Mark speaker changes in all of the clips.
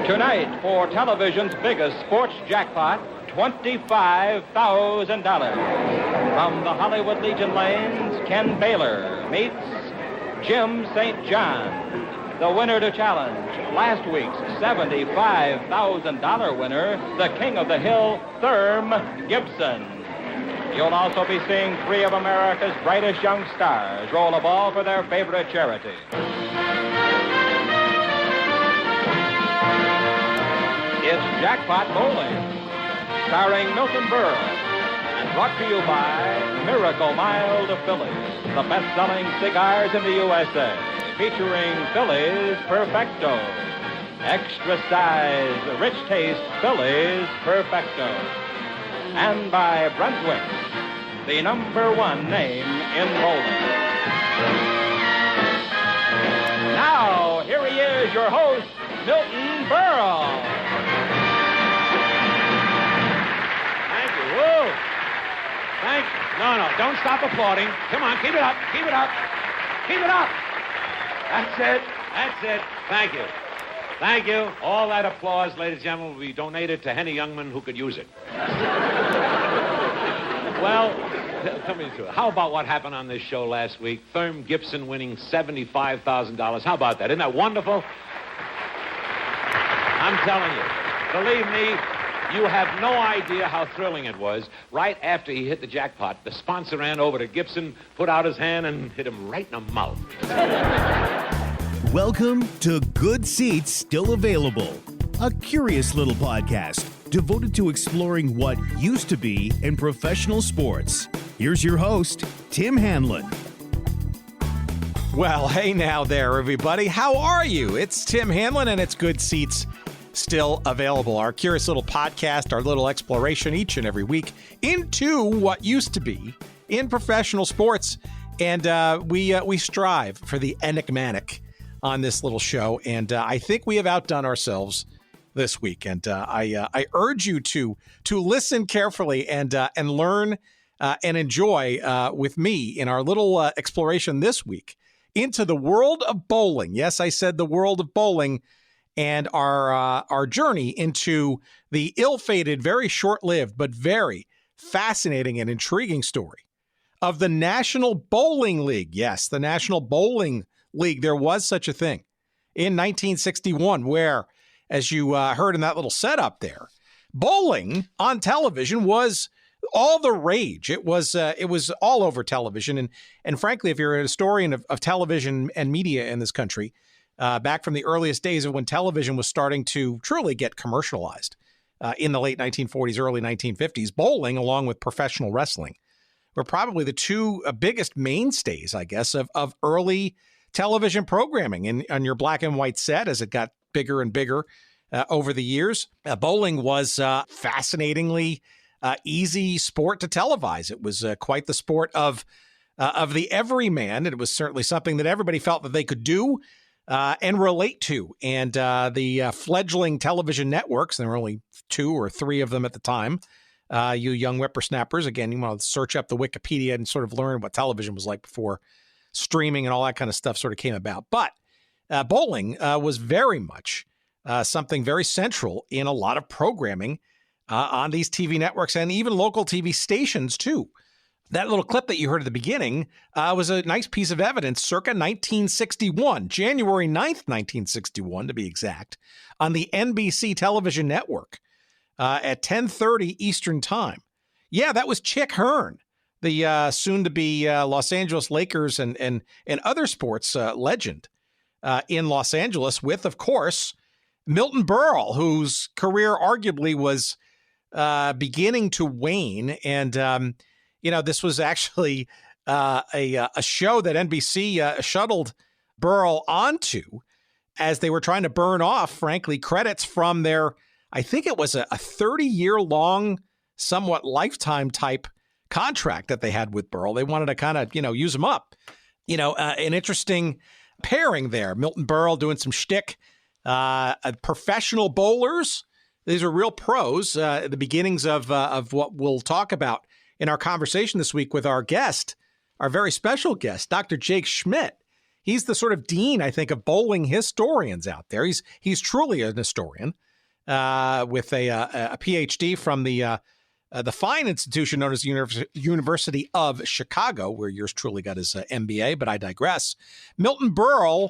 Speaker 1: Tonight, for television's biggest sports jackpot, $25,000. From the Hollywood Legion lanes, Ken Baylor meets Jim St. John. The winner to challenge, last week's $75,000 winner, the King of the Hill, Therm Gibson. You'll also be seeing three of America's brightest young stars roll a ball for their favorite charity. It's Jackpot Bowling, starring Milton Berle, and brought to you by Miracle Mild Phillies, the best-selling cigars in the USA, featuring Phillies Perfecto, extra size, rich taste Phillies Perfecto, and by Brunswick, the #1 name in bowling. Now, here he is, your host, Milton Berle.
Speaker 2: Thank you. Woo! Thank you. No, don't stop applauding. Come on, keep it up, keep it up, keep it up. That's it, that's it. Thank you. Thank you. All that applause, ladies and gentlemen, will be donated to any young man who could use it. Well, tell me the truth. How about what happened on this show last week? Therm Gibson winning $75,000. How about that? Isn't that wonderful? I'm telling you, believe me, you have no idea how thrilling it was. Right after he hit the jackpot, the sponsor ran over to Gibson, put out his hand, and hit him right in the mouth.
Speaker 3: Welcome to Good Seats Still Available, a curious little podcast devoted to exploring what used to be in professional sports. Here's your host, Tim Hanlon.
Speaker 4: Well, hey now there, everybody. How are you? It's Tim Hanlon, and it's Good Seats Still Available, our curious little podcast, our little exploration each and every week into what used to be in professional sports. And we strive for the enigmatic on this little show, and I think we have outdone ourselves this week. And I urge you to listen carefully and learn and enjoy with me in our little exploration this week into the world of bowling. Yes, I said the world of bowling, and our journey into the ill-fated, very short-lived, but very fascinating and intriguing story of the National Bowling League. Yes, the National Bowling League. There was such a thing in 1961 where, as you heard in that little setup there, bowling on television was all the rage. It was all over television. And frankly, if you're a historian of television and media in this country, back from the earliest days of when television was starting to truly get commercialized in the late 1940s, early 1950s, bowling, along with professional wrestling, were probably the two biggest mainstays, I guess, of early television programming on your black and white set as it got bigger and bigger over the years. Bowling was fascinatingly easy sport to televise. It was quite the sport of the everyman. It was certainly something that everybody felt that they could do and relate to. And the fledgling television networks, there were only 2 or 3 of them at the time, you young whippersnappers, again, you want to search up the Wikipedia and sort of learn what television was like before streaming and all that kind of stuff sort of came about. But bowling was very much something very central in a lot of programming on these TV networks and even local TV stations, too. That little clip that you heard at the beginning was a nice piece of evidence circa 1961, January 9th, 1961, to be exact, on the NBC television network at 10:30 Eastern Time. Yeah, that was Chick Hearn, the soon-to-be Los Angeles Lakers and other sports legend in Los Angeles with, of course, Milton Berle, whose career arguably was beginning to wane. And, this was actually a show that NBC shuttled Berle onto as they were trying to burn off, frankly, credits from their, I think it was a 30-year-long, somewhat lifetime type contract that they had with Berle. They wanted to kind of, use them up. An interesting pairing there. Milton Berle doing some shtick. Professional bowlers. These are real pros. The beginnings of what we'll talk about in our conversation this week with our guest, our very special guest, Dr. Jake Schmidt. He's the sort of dean, I think, of bowling historians out there. He's truly an historian with a PhD from the fine institution known as the University of Chicago, where yours truly got his MBA, but I digress. Milton Berle,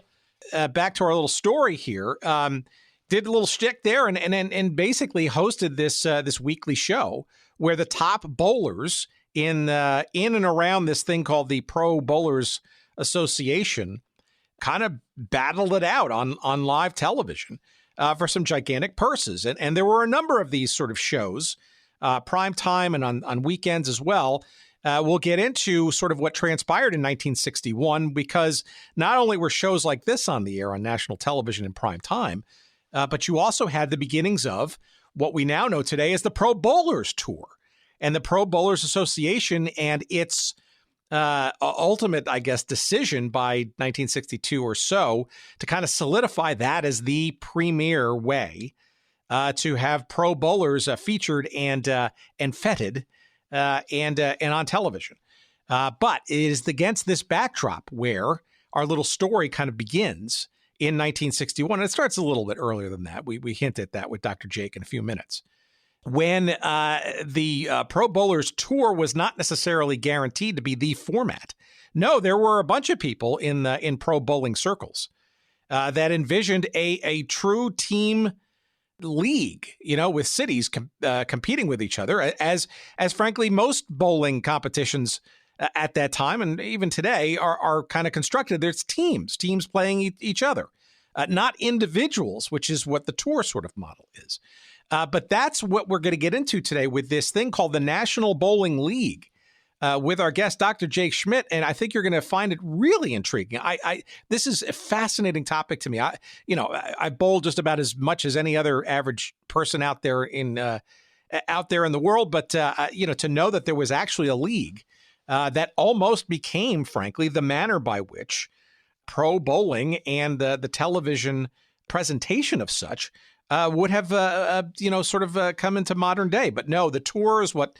Speaker 4: back to our little story here, did a little shtick there and basically hosted this weekly show where the top bowlers in and around this thing called the Pro Bowlers Association kind of battled it out on live television for some gigantic purses. And there were a number of these sort of shows, prime time and on weekends as well. We'll get into sort of what transpired in 1961, because not only were shows like this on the air on national television in prime time, but you also had the beginnings of what we now know today as the Pro Bowlers Tour and the Pro Bowlers Association and its ultimate, I guess, decision by 1962 or so to kind of solidify that as the premier way to have pro bowlers featured and feted and on television. But it is against this backdrop where our little story kind of begins in 1961. And it starts a little bit earlier than that. We hint at that with Dr. Jake in a few minutes. When the Pro Bowlers Tour was not necessarily guaranteed to be the format. No, there were a bunch of people in pro bowling circles that envisioned a true team league, with cities competing with each other, as frankly most bowling competitions at that time and even today are kind of constructed. There's teams playing each other, not individuals, which is what the tour sort of model is. But that's what we're going to get into today with this thing called the National Bowling League with our guest, Dr. Jake Schmidt. And I think you're going to find it really intriguing. This is a fascinating topic to me. I bowl just about as much as any other average person out there in the world. But, to know that there was actually a league that almost became, frankly, the manner by which pro bowling and the television presentation of such would have, come into modern day. But no, the tour is what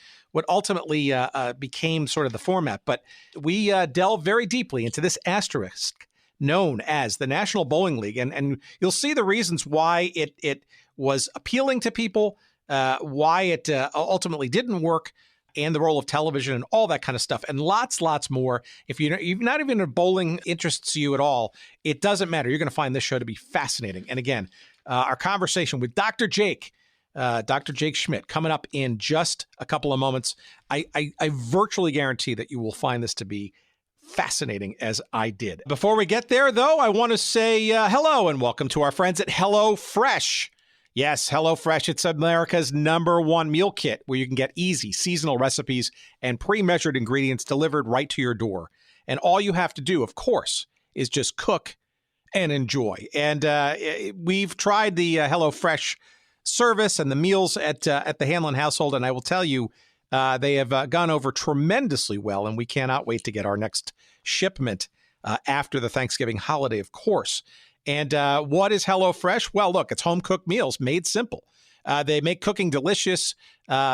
Speaker 4: ultimately became sort of the format. But we delve very deeply into this asterisk known as the National Bowling League. And you'll see the reasons why it was appealing to people, why it ultimately didn't work, and the role of television and all that kind of stuff, and lots more. If you're not even if bowling interests you at all, it doesn't matter. You're going to find this show to be fascinating. And again, our conversation with Dr. Jake Schmidt, coming up in just a couple of moments. I virtually guarantee that you will find this to be fascinating as I did. Before we get there, though, I want to say hello and welcome to our friends at HelloFresh. Yes, HelloFresh, it's America's #1 meal kit where you can get easy seasonal recipes and pre-measured ingredients delivered right to your door. And all you have to do, of course, is just cook and enjoy. And we've tried the HelloFresh service and the meals at the Hanlon household, and I will tell you, they have gone over tremendously well, and we cannot wait to get our next shipment after the Thanksgiving holiday, of course. And what is HelloFresh? Well, look, it's home-cooked meals made simple. They make cooking delicious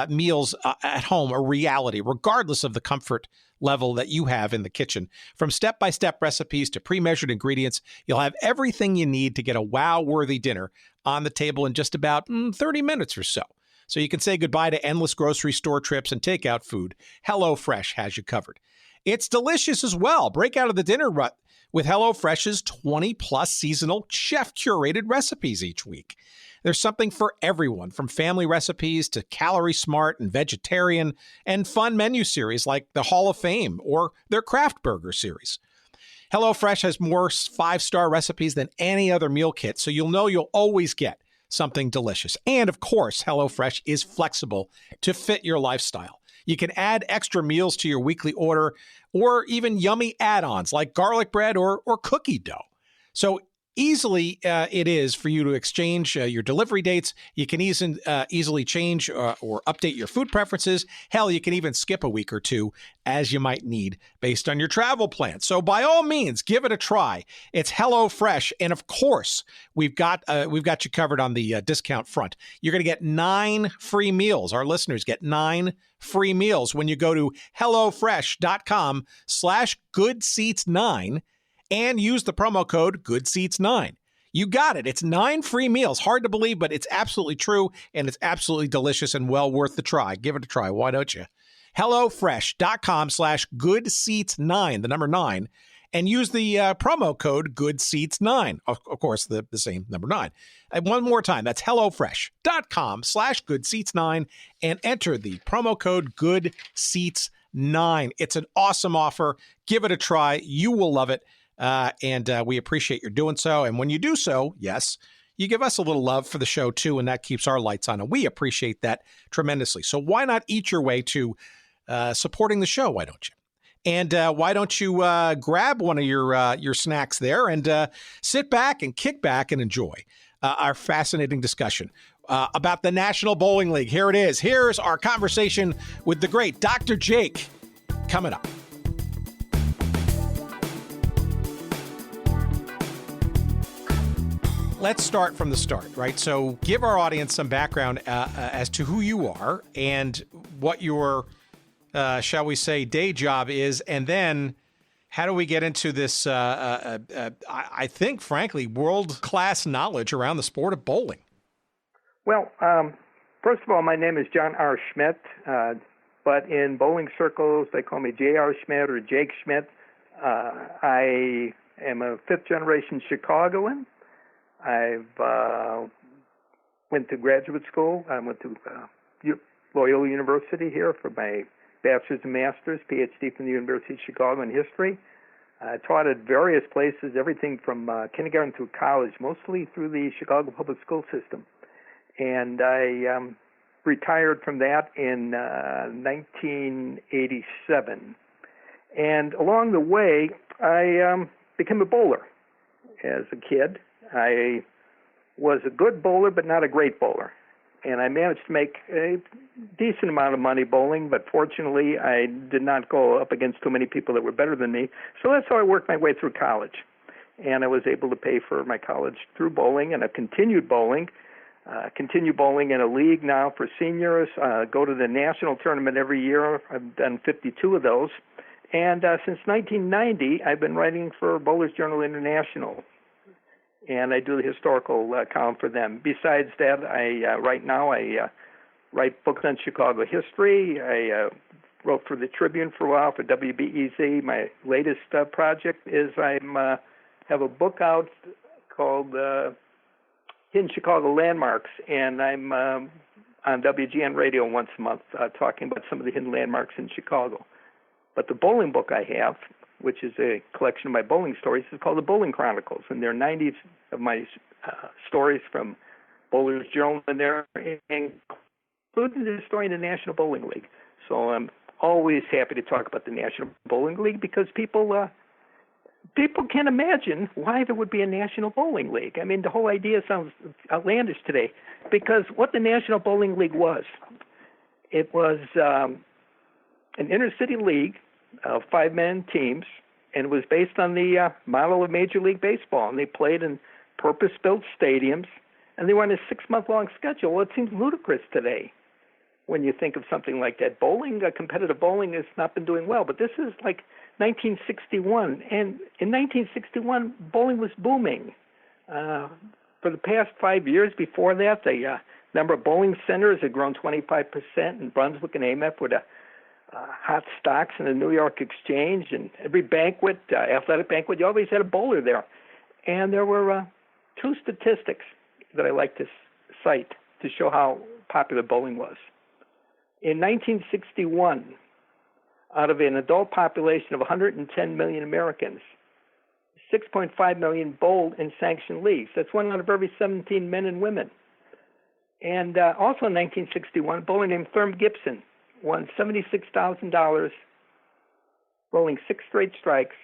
Speaker 4: meals at home a reality, regardless of the comfort level that you have in the kitchen. From step-by-step recipes to pre-measured ingredients, you'll have everything you need to get a wow-worthy dinner on the table in just about 30 minutes or so. So you can say goodbye to endless grocery store trips and takeout food. HelloFresh has you covered. It's delicious as well. Break out of the dinner rut with HelloFresh's 20-plus seasonal chef-curated recipes each week. There's something for everyone, from family recipes to calorie smart and vegetarian and fun menu series like the Hall of Fame or their Craft Burger series. HelloFresh has more 5-star recipes than any other meal kit, so you'll know you'll always get something delicious. And of course, HelloFresh is flexible to fit your lifestyle. You can add extra meals to your weekly order or even yummy add-ons like garlic bread or cookie dough. So easily it is for you to exchange your delivery dates. You can easily change or update your food preferences. Hell, you can even skip a week or two as you might need based on your travel plans. So by all means, give it a try. It's HelloFresh, and of course, we've got you covered on the discount front. You're going to get 9 free meals. Our listeners get 9 free meals when you go to HelloFresh.com/GoodSeats9 and use the promo code GoodSeats9. You got it. It's 9 free meals. Hard to believe, but it's absolutely true, and it's absolutely delicious and well worth the try. Give it a try. Why don't you? HelloFresh.com/GoodSeats9, the number 9, and use the promo code GoodSeats9. Of course, the same number 9. And one more time, that's HelloFresh.com/GoodSeats9, and enter the promo code GoodSeats9. It's an awesome offer. Give it a try. You will love it. And we appreciate your doing so. And when you do so, yes, you give us a little love for the show too, and that keeps our lights on. And we appreciate that tremendously. So why not eat your way to supporting the show? Why don't you? And why don't you grab one of your snacks there and sit back and kick back and enjoy our fascinating discussion about the National Bowling League. Here it is. Here's our conversation with the great Dr. Jake coming up. Let's start from the start, right? So give our audience some background as to who you are and what your, shall we say, day job is. And then how do we get into this, I think, frankly, world-class knowledge around the sport of bowling?
Speaker 5: Well, first of all, my name is John R. Schmidt, but in bowling circles, they call me J.R. Schmidt or Jake Schmidt. I am a fifth-generation Chicagoan. I've went to graduate school. I went to Loyola University here for my bachelor's and master's, PhD from the University of Chicago in history. I taught at various places, everything from kindergarten through college, mostly through the Chicago public school system. And I retired from that in 1987. And along the way, I became a bowler as a kid. I was a good bowler, but not a great bowler. And I managed to make a decent amount of money bowling, but fortunately I did not go up against too many people that were better than me. So that's how I worked my way through college. And I was able to pay for my college through bowling, and I've continued bowling. Continue bowling in a league now for seniors, go to the national tournament every year. I've done 52 of those. And since 1990, I've been writing for Bowlers Journal International. And I do the historical column for them. Besides that, I write books on Chicago history. I wrote for the Tribune for a while, for WBEZ. My latest project is I have a book out called Hidden Chicago Landmarks, and I'm on WGN Radio once a month talking about some of the hidden landmarks in Chicago. But the bowling book I have, which is a collection of my bowling stories, is called the Bowling Chronicles, and there are 90 of my stories from Bowlers Journal in there, including the story in the National Bowling League. So I'm always happy to talk about the National Bowling League because people can't imagine why there would be a National Bowling League. I mean, the whole idea sounds outlandish today because what the National Bowling League was, it was an inner-city league of 5-man teams, and it was based on the model of Major League Baseball. And they played in purpose-built stadiums, and they were on a 6-month-long schedule. Well, it seems ludicrous today when you think of something like that. Bowling, competitive bowling, has not been doing well, but this is like 1961. And in 1961, bowling was booming. For the past 5 years before that, the number of bowling centers had grown 25% in Brunswick and Amherst with hot stocks in the New York Exchange, and every banquet, athletic banquet, you always had a bowler there. And there were two statistics that I like to cite to show how popular bowling was. In 1961, out of an adult population of 110 million Americans, 6.5 million bowled in sanctioned leagues. That's 1 out of every 17 men and women. And also in 1961, a bowler named Thurm Gibson won $76,000 bowling 6 straight strikes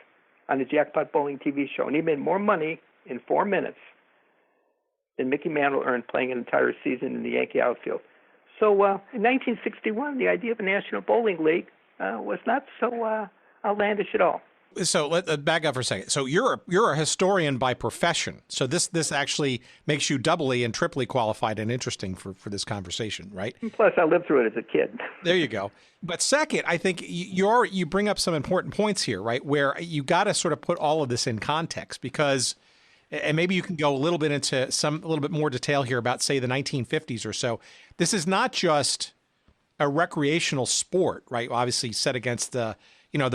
Speaker 5: on the Jackpot Bowling TV show. And he made more money in 4 minutes than Mickey Mantle earned playing an entire season in the Yankee outfield. So in 1961, the idea of a National Bowling League was not so outlandish at all.
Speaker 4: So let's back up for a second. So you're a historian by profession. So this actually makes you doubly and triply qualified and interesting for this conversation, right?
Speaker 5: Plus, I lived through it as a kid.
Speaker 4: There you go. But second, I think you bring up some important points here, right? Where you got to sort of put all of this in context because, and maybe you can go a little bit into a little bit more detail here about, say, the 1950s or so. This is not just a recreational sport, right? Obviously set against the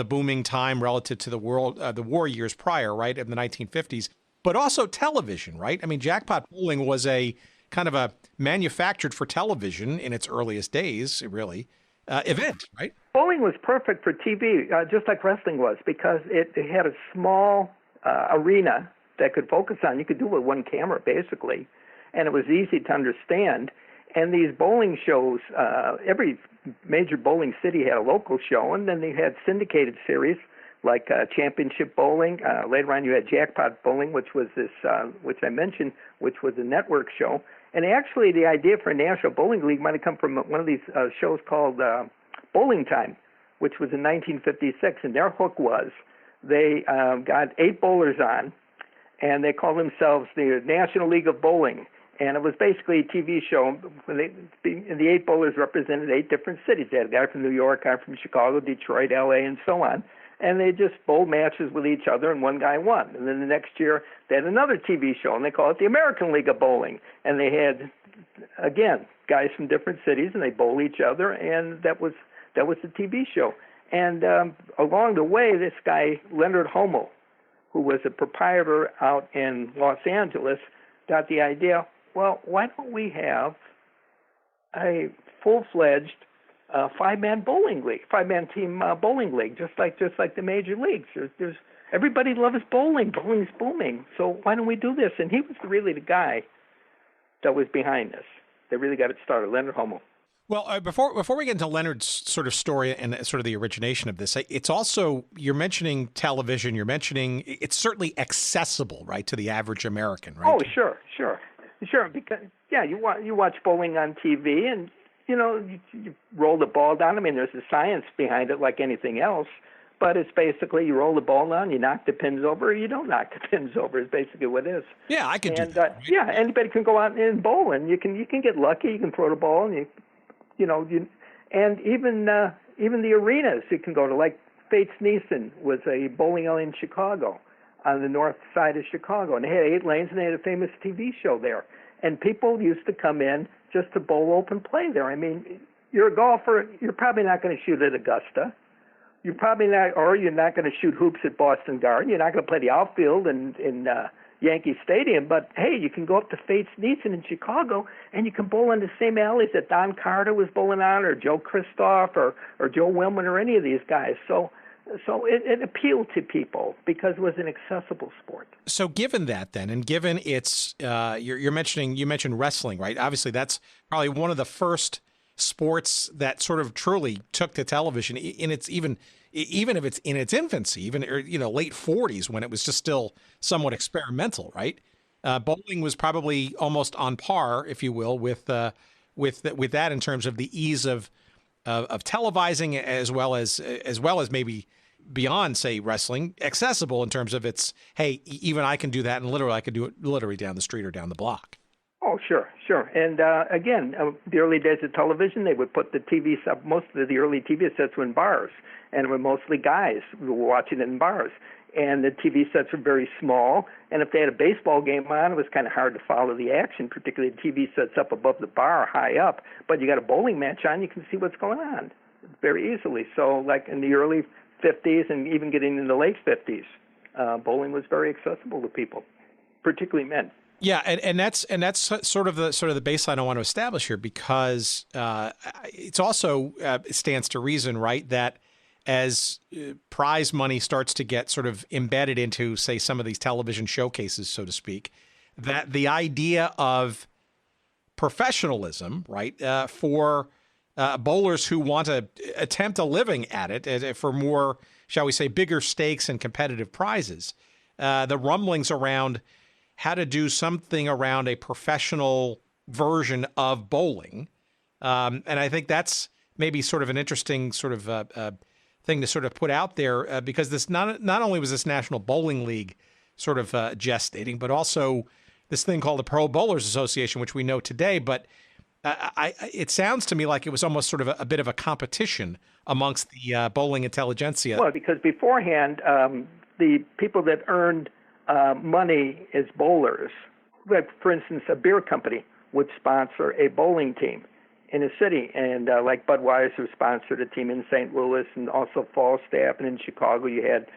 Speaker 4: booming time relative to the war years prior, right, in the 1950s, but also television, right? I mean, Jackpot Bowling was a kind of a manufactured for television in its earliest days, really, event, right?
Speaker 5: Bowling was perfect for TV, just like wrestling was, because it had a small arena that could focus on. You could do it with one camera, basically, and it was easy to understand. And these bowling shows, every major bowling city had a local show, and then they had syndicated series like Championship Bowling. Later on, you had Jackpot Bowling, which was this, which I mentioned, which was a network show. And actually, the idea for a National Bowling League might have come from one of these shows called Bowling Time, which was in 1956. And their hook was they got 8 bowlers on, and they called themselves the National League of Bowling. And it was basically a TV show. The 8 bowlers represented 8 different cities. They had a guy from New York, a guy from Chicago, Detroit, L.A., and so on. And they just bowled matches with each other, and one guy won. And then the next year, they had another TV show, and they called it the American League of Bowling. And they had, again, guys from different cities, and they bowled each other, and that was the TV show. And along the way, this guy, Leonard Hummel, who was a proprietor out in Los Angeles, got the idea, well, why don't we have a full-fledged 5-man bowling league, 5-man team bowling league, just like the major leagues. There's everybody loves bowling. Bowling's booming. So why don't we do this? And he was really the guy that was behind this. They really got it started, Leonard Hummel.
Speaker 4: Well, before we get into Leonard's sort of story and sort of the origination of this, it's also, you're mentioning television. You're mentioning it's certainly accessible, right, to the average American, right?
Speaker 5: Oh, sure, because you watch bowling on TV, and you roll the ball down. I mean, there's a science behind it, like anything else, but it's basically you roll the ball down, you knock the pins over, or you don't knock the pins over. Is basically what it is.
Speaker 4: Yeah, I can do that. Right?
Speaker 5: Yeah, anybody can go out and bowl, and you can get lucky. You can throw the ball, and and even the arenas you can go to, like Fates Neeson was a bowling alley in Chicago, on the north side of Chicago, and they had 8 lanes, and they had a famous TV show there. And people used to come in just to bowl open play there. I mean, you're a golfer, you're probably not going to shoot at Augusta. You're not going to shoot hoops at Boston Garden. You're not going to play the outfield in Yankee Stadium. But, hey, you can go up to Fates Neeson in Chicago, and you can bowl in the same alleys that Don Carter was bowling on, or Joe Kristoff, or Joe Willman, or any of these guys. So it appealed to people because it was an accessible sport.
Speaker 4: So given that then, and given it's, you mentioned wrestling, right? Obviously that's probably one of the first sports that sort of truly took to television in its, even if it's in its infancy, even, late 40s when it was just still somewhat experimental, right? Bowling was probably almost on par, if you will, with that in terms of the ease of televising as well as maybe beyond, say, wrestling, accessible in terms of its, hey, even I can do that, and literally I can do it literally down the street or down the block.
Speaker 5: Oh, sure. And again, the early days of television, they would put the TV sub. Most of the early TV sets were in bars, and it were mostly guys who were watching it in bars. And the TV sets were very small, and if they had a baseball game on, it was kind of hard to follow the action, particularly the TV sets up above the bar, high up. But you got a bowling match on, you can see what's going on very easily. So, like in the early 50s and even getting in the late 50s, bowling was very accessible to people, particularly men.
Speaker 4: Yeah, and that's sort of the baseline I want to establish here, because it's also it stands to reason, right, that as prize money starts to get sort of embedded into, say, some of these television showcases, so to speak, that the idea of professionalism, right, for bowlers who want to attempt a living at it for more, shall we say, bigger stakes and competitive prizes, the rumblings around how to do something around a professional version of bowling. And I think that's maybe sort of an interesting sort of thing to sort of put out there because this not only was this National Bowling League sort of gestating, but also this thing called the Pro Bowlers Association, which we know today. But it sounds to me like it was almost sort of a bit of a competition amongst the bowling intelligentsia.
Speaker 5: Well, because beforehand, the people that earned money as bowlers, like for instance, a beer company would sponsor a bowling team in a city, and like Budweiser sponsored a team in St. Louis, and also Falstaff, and in Chicago you had,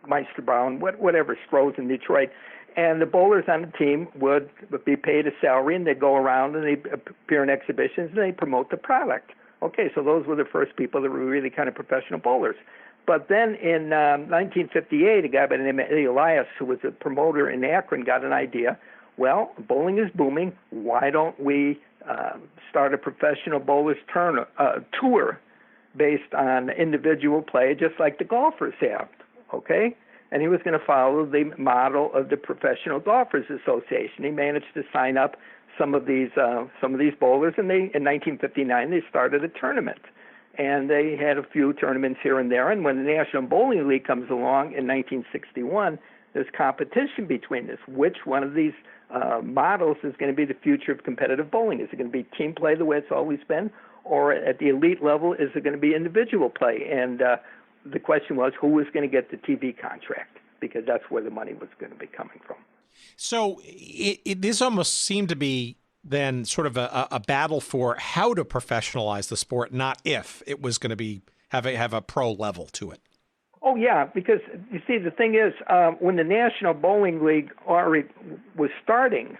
Speaker 5: Meister Brown, whatever, Stroh's in Detroit, and the bowlers on the team would be paid a salary, and they'd go around and they'd appear in exhibitions and they'd promote the product. Okay, so those were the first people that were really kind of professional bowlers. But then in 1958, a guy by the name of Eddie Elias, who was a promoter in Akron, got an idea. Well, bowling is booming. Why don't we start a professional bowlers tour based on individual play, just like the golfers have, okay? And he was going to follow the model of the Professional Golfers Association. He managed to sign up some of these bowlers, and in 1959 they started a tournament. And they had a few tournaments here and there. And when the National Bowling League comes along in 1961, there's competition between this. Which one of these models is going to be the future of competitive bowling? Is it going to be team play the way it's always been? Or at the elite level, is it going to be individual play? And the question was, who was going to get the TV contract? Because that's where the money was going to be coming from.
Speaker 4: So this almost seemed to be then sort of a battle for how to professionalize the sport, not if it was going to be have a pro level to it.
Speaker 5: Oh, yeah, because you see, the thing is, when the National Bowling League already was starting,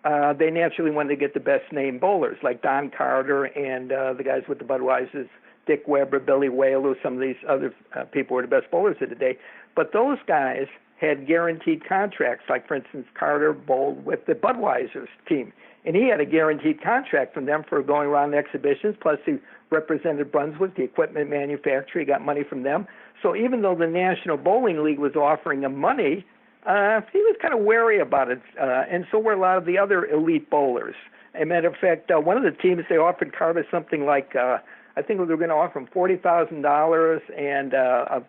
Speaker 5: they naturally wanted to get the best named bowlers, like Don Carter and the guys with the Budweisers, Dick Weber, Billy Whaley, some of these other people were the best bowlers of the day. But those guys had guaranteed contracts, like, for instance, Carter bowled with the Budweiser's team. And he had a guaranteed contract from them for going around exhibitions, plus he represented Brunswick, the equipment manufacturer. He got money from them. So even though the National Bowling League was offering him money, he was kind of wary about it, and so were a lot of the other elite bowlers. As a matter of fact, one of the teams, they offered Carter something like, I think they were going to offer him $40,000 and a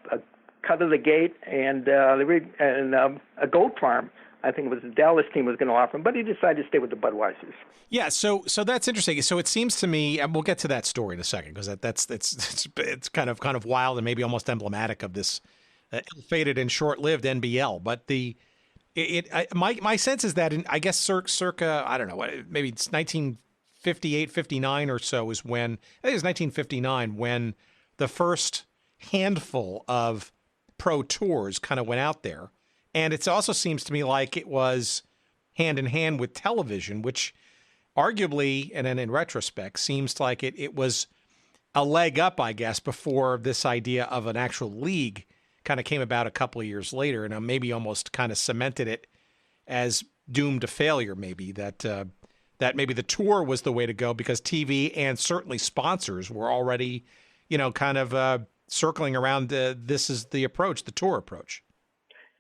Speaker 5: cut of the gate and a goat farm. I think it was the Dallas team was going to offer him, but he decided to stay with the Budweisers.
Speaker 4: Yeah, so that's interesting. So it seems to me, and we'll get to that story in a second, because it's kind of wild and maybe almost emblematic of this ill-fated and short-lived NBL. But my sense is that I guess circa I don't know, maybe it's 1958, 59 or so is when, I think it was 1959 when the first handful of pro tours kind of went out there. And it also seems to me like it was hand in hand with television, which arguably, and then in retrospect, seems like it was a leg up, I guess, before this idea of an actual league kind of came about a couple of years later, and maybe almost kind of cemented it as doomed to failure, maybe, that maybe the tour was the way to go because TV and certainly sponsors were already, kind of circling around this is the approach, the tour approach.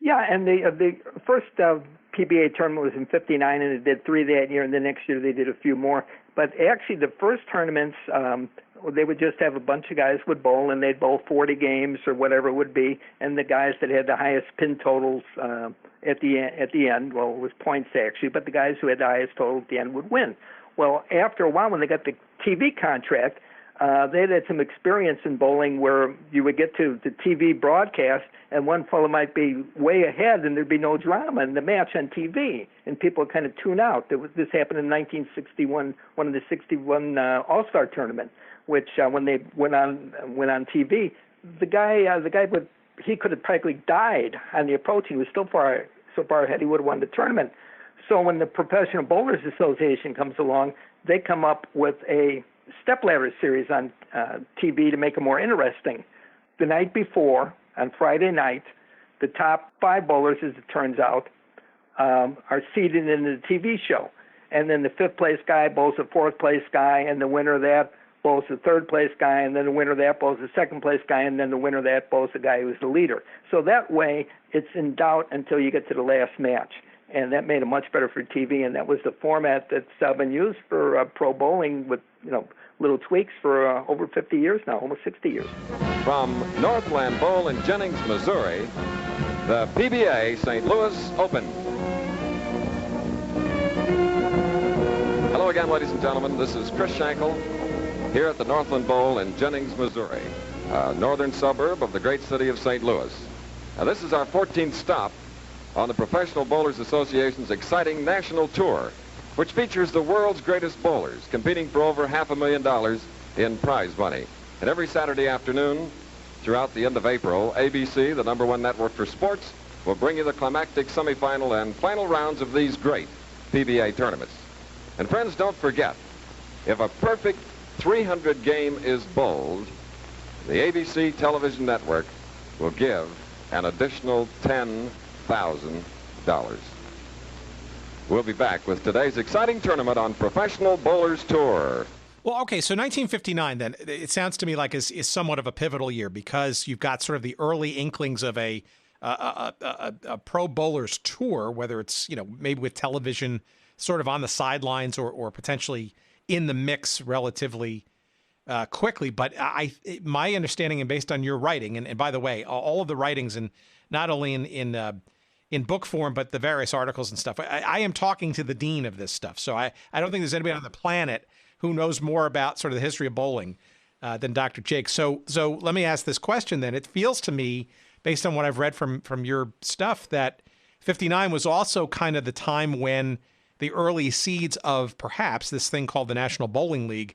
Speaker 5: Yeah, and the first PBA tournament was in '59, and it did 3 that year, and the next year they did a few more. But actually, the first tournaments, they would just have a bunch of guys would bowl, and they'd bowl 40 games or whatever it would be, and the guys that had the highest pin totals at the end, well, it was points actually, but the guys who had the highest total at the end would win. Well, after a while, when they got the TV contract, they had some experience in bowling where you would get to the TV broadcast and one fellow might be way ahead and there'd be no drama in the match on TV, and people would kind of tune out. This happened in 1961, one of the 61 All-Star tournament, which when they went on TV, the guy he could have practically died on the approach. He was so far ahead he would have won the tournament. So when the Professional Bowlers Association comes along, they come up with a stepladder series on TV to make it more interesting. The night before, on Friday night, the top 5 bowlers, as it turns out, are seated in the TV show. And then the 5th place guy bowls the 4th place guy, and the winner of that bowls the 3rd place guy, and then the winner of that bowls the 2nd place guy, and then the winner of that bowls the guy who's the leader. So that way, it's in doubt until you get to the last match. and that made it much better for TV. And that was the format that's been used for pro bowling with little tweaks for over 50 years now, almost 60 years.
Speaker 6: From Northland Bowl in Jennings, Missouri, the PBA St. Louis Open. Hello again, ladies and gentlemen. This is Chris Schenkel here at the Northland Bowl in Jennings, Missouri, a northern suburb of the great city of St. Louis. Now, this is our 14th stop on the Professional Bowlers Association's exciting national tour, which features the world's greatest bowlers competing for over $500,000 in prize money. And every Saturday afternoon throughout the end of April, ABC, the #1 network for sports, will bring you the climactic semifinal and final rounds of these great PBA tournaments. And friends, don't forget, if a perfect 300 game is bowled, the ABC television network will give an additional $10,000. We'll be back with today's exciting tournament on Professional Bowlers Tour.
Speaker 4: Well, okay, so 1959 then, it sounds to me like is somewhat of a pivotal year because you've got sort of the early inklings of a pro bowlers tour, whether it's, maybe with television sort of on the sidelines or potentially in the mix relatively quickly. But my understanding, and based on your writing, and by the way, all of the writings, and not only in book form, but the various articles and stuff, I am talking to the dean of this stuff. So I don't think there's anybody on the planet who knows more about sort of the history of bowling than Dr. Jake. So let me ask this question then. It feels to me, based on what I've read from your stuff, that 59 was also kind of the time when the early seeds of perhaps this thing called the National Bowling League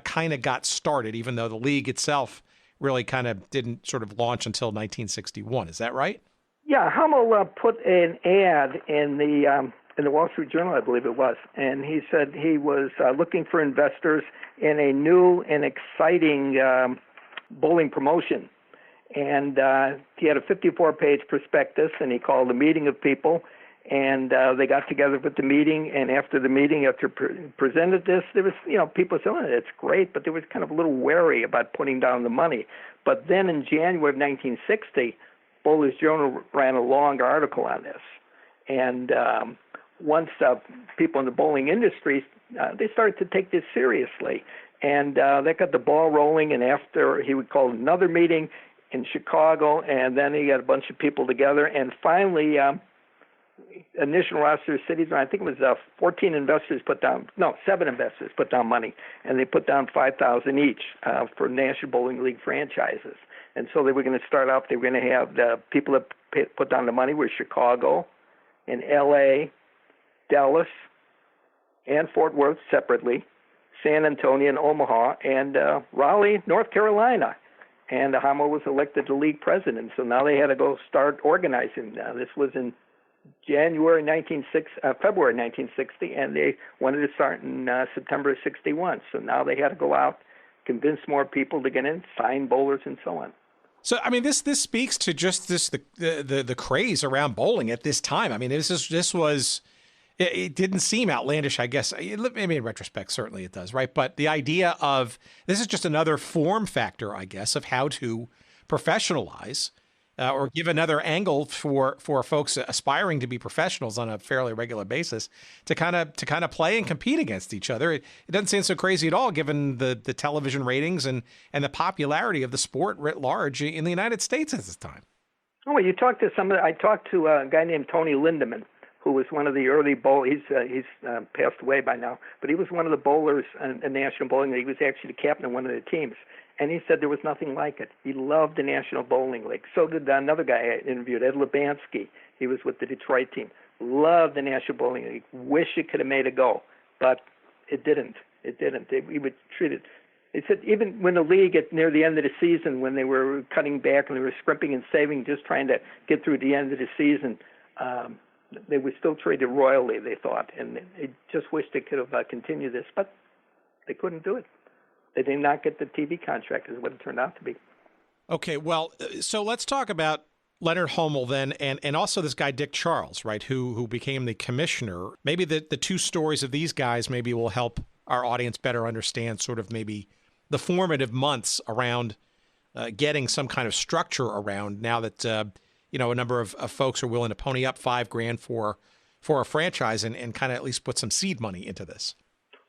Speaker 4: kind of got started, even though the league itself really kind of didn't sort of launch until 1961. Is that right?
Speaker 5: Yeah, Hummel put an ad in the Wall Street Journal, I believe it was, and he said he was looking for investors in a new and exciting bowling promotion. And he had a 54-page prospectus, and he called a meeting of people, and they got together with the meeting. And after the meeting, after presented this, there was, people saying, oh, it's great, but they were kind of a little wary about putting down the money. But then in January of 1960, Bowler's Journal ran a long article on this. And once people in the bowling industry, they started to take this seriously. And that got the ball rolling. And after, he would call another meeting in Chicago, and then he got a bunch of people together. And finally, initial roster of cities, I think it was 7 investors put down money. And they put down $5,000 each for National Bowling League franchises. And so they were going to start off, they were going to have the people that put down the money were Chicago and L.A., Dallas, and Fort Worth separately, San Antonio and Omaha, and Raleigh, North Carolina. And Hummel was elected the league president. So now they had to go start organizing. This was in February 1960, and they wanted to start in September of 61. So now they had to go out, convince more people to get in, sign bowlers, and so on.
Speaker 4: So, I mean, this speaks to just the craze around bowling at this time. I mean, this was, it didn't seem outlandish, I guess. Maybe in retrospect, certainly it does, right? But the idea of, this is just another form factor, I guess, of how to professionalize or give another angle for folks aspiring to be professionals on a fairly regular basis to kind of play and compete against each other. It doesn't seem so crazy at all, given the television ratings and the popularity of the sport writ large in the United States at this time.
Speaker 5: Oh, well, I talked to a guy named Tony Lindemann, who was one of the early bowlers. He's passed away by now, but he was one of the bowlers in the National Bowling League. He was actually the captain of one of the teams. And he said there was nothing like it. He loved the National Bowling League. So did another guy I interviewed, Ed Lubansky. He was with the Detroit team. Loved the National Bowling League. Wish it could have made a go, but it didn't. We would treat it. He said even when the league, near the end of the season, when they were cutting back and they were scrimping and saving, just trying to get through the end of the season, they were still treated royally, they thought. And they just wished they could have continued this, but they couldn't do it. They did not get the TV contract, is what it turned out to be.
Speaker 4: Okay, well, so let's talk about Leonard Hummel then, and also this guy Dick Charles, right, who became the commissioner. Maybe the two stories of these guys maybe will help our audience better understand sort of maybe the formative months around getting some kind of structure around now that a number of folks are willing to pony up $5,000 for a franchise and kind of at least put some seed money into this.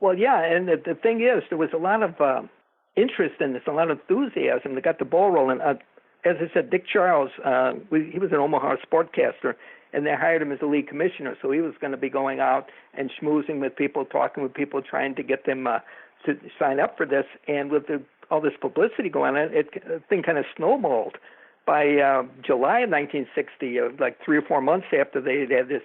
Speaker 5: Well, yeah, and the thing is, there was a lot of interest in this, a lot of enthusiasm that got the ball rolling. As I said, Dick Charles, he was an Omaha sportcaster, and they hired him as the league commissioner, so he was going to be going out and schmoozing with people, talking with people, trying to get them to sign up for this. And with all this publicity going on, the thing kind of snowballed. By July of 1960, like 3 or 4 months after they had this,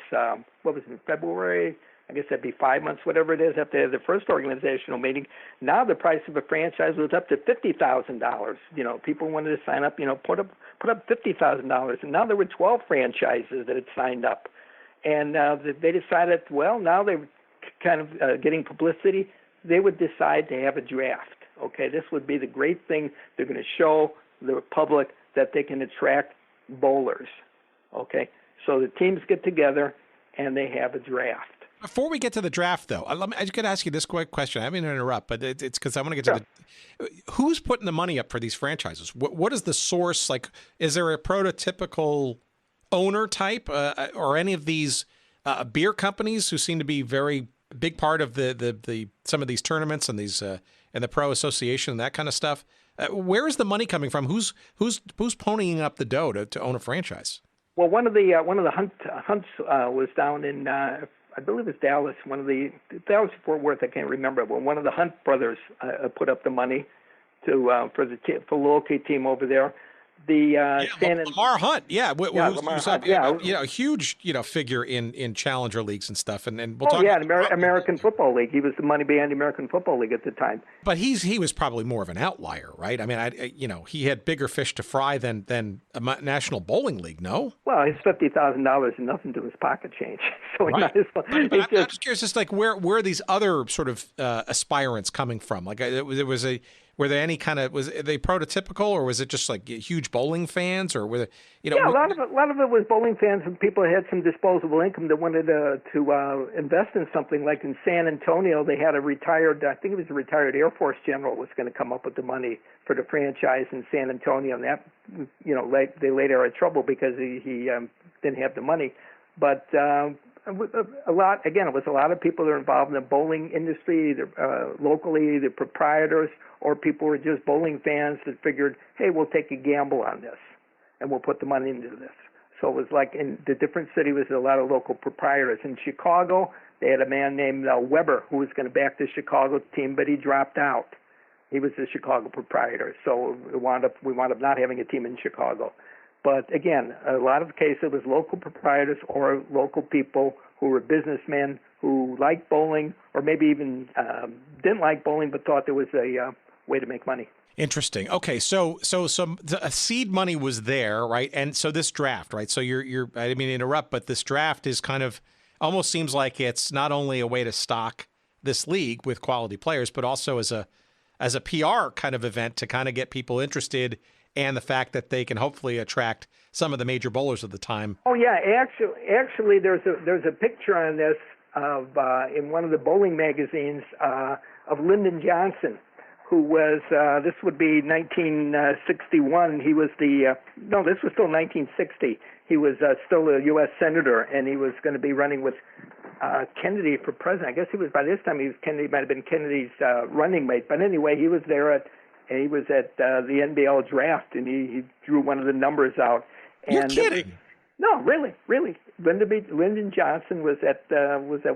Speaker 5: what was it, February? I guess that'd be 5 months, whatever it is, after the first organizational meeting. Now the price of a franchise was up to $50,000. You know, people wanted to sign up, put up $50,000. And now there were 12 franchises that had signed up. And they decided, well, now they were kind of getting publicity. They would decide to have a draft. Okay, this would be the great thing. They're going to show the public that they can attract bowlers. Okay, so the teams get together and they have a draft.
Speaker 4: Before we get to the draft, though, I just got to ask you this quick question. I mean to interrupt, but it's because I want to get to who's putting the money up for these franchises? What is the source? Like, is there a prototypical owner type or any of these beer companies who seem to be very big part of the some of these tournaments and these and the pro association and that kind of stuff? Where is the money coming from? Who's ponying up the dough to own a franchise?
Speaker 5: Well, one of the hunts was down in I believe it's Dallas. One of the Dallas Fort Worth. I can't remember, but one of the Hunt brothers put up the money for the local team over there.
Speaker 4: Lamar Hunt,
Speaker 5: Lamar Hunt,
Speaker 4: a huge figure in Challenger leagues and stuff, and we'll talk.
Speaker 5: American Football League. He was the money behind the American Football League at the time.
Speaker 4: But he was probably more of an outlier, right? I mean, he had bigger fish to fry than a National Bowling League. No.
Speaker 5: Well, his $50,000 and nothing to his pocket change. So
Speaker 4: right. I'm just curious, just like where are these other sort of aspirants coming from? Like were there any kind of, are they prototypical, or was it just like huge bowling fans, or were they,
Speaker 5: a lot of it was bowling fans and people who had some disposable income that wanted to invest in something. Like in San Antonio, they had a retired Air Force general was going to come up with the money for the franchise in San Antonio, and that they later had trouble because he didn't have the money, but. It was a lot of people that are involved in the bowling industry, either locally, either proprietors, or people who are just bowling fans that figured, hey, we'll take a gamble on this, and we'll put the money into this. So it was like in the different cities, was a lot of local proprietors. In Chicago, they had a man named Weber who was going to back the Chicago team, but he dropped out. He was the Chicago proprietor, so we wound up not having a team in Chicago. But again, a lot of the cases it was local proprietors or local people who were businessmen who liked bowling, or maybe even didn't like bowling but thought there was a way to make money.
Speaker 4: Interesting. Okay, so the seed money was there, right? And so this draft, right? So you're I didn't mean to interrupt, but this draft is kind of almost seems like it's not only a way to stock this league with quality players, but also as a PR kind of event to kind of get people interested. And the fact that they can hopefully attract some of the major bowlers of the time.
Speaker 5: Oh yeah, actually, there's a picture on this of in one of the bowling magazines of Lyndon Johnson, who was this would be 1961. He was this was still 1960. He was still a U.S. senator, and he was going to be running with Kennedy for president. I guess he was by this time. Kennedy might have been Kennedy's running mate, but anyway, he was there at the NBL draft, and he drew one of the numbers out.
Speaker 4: And you're kidding?
Speaker 5: No, really. Lyndon Johnson was at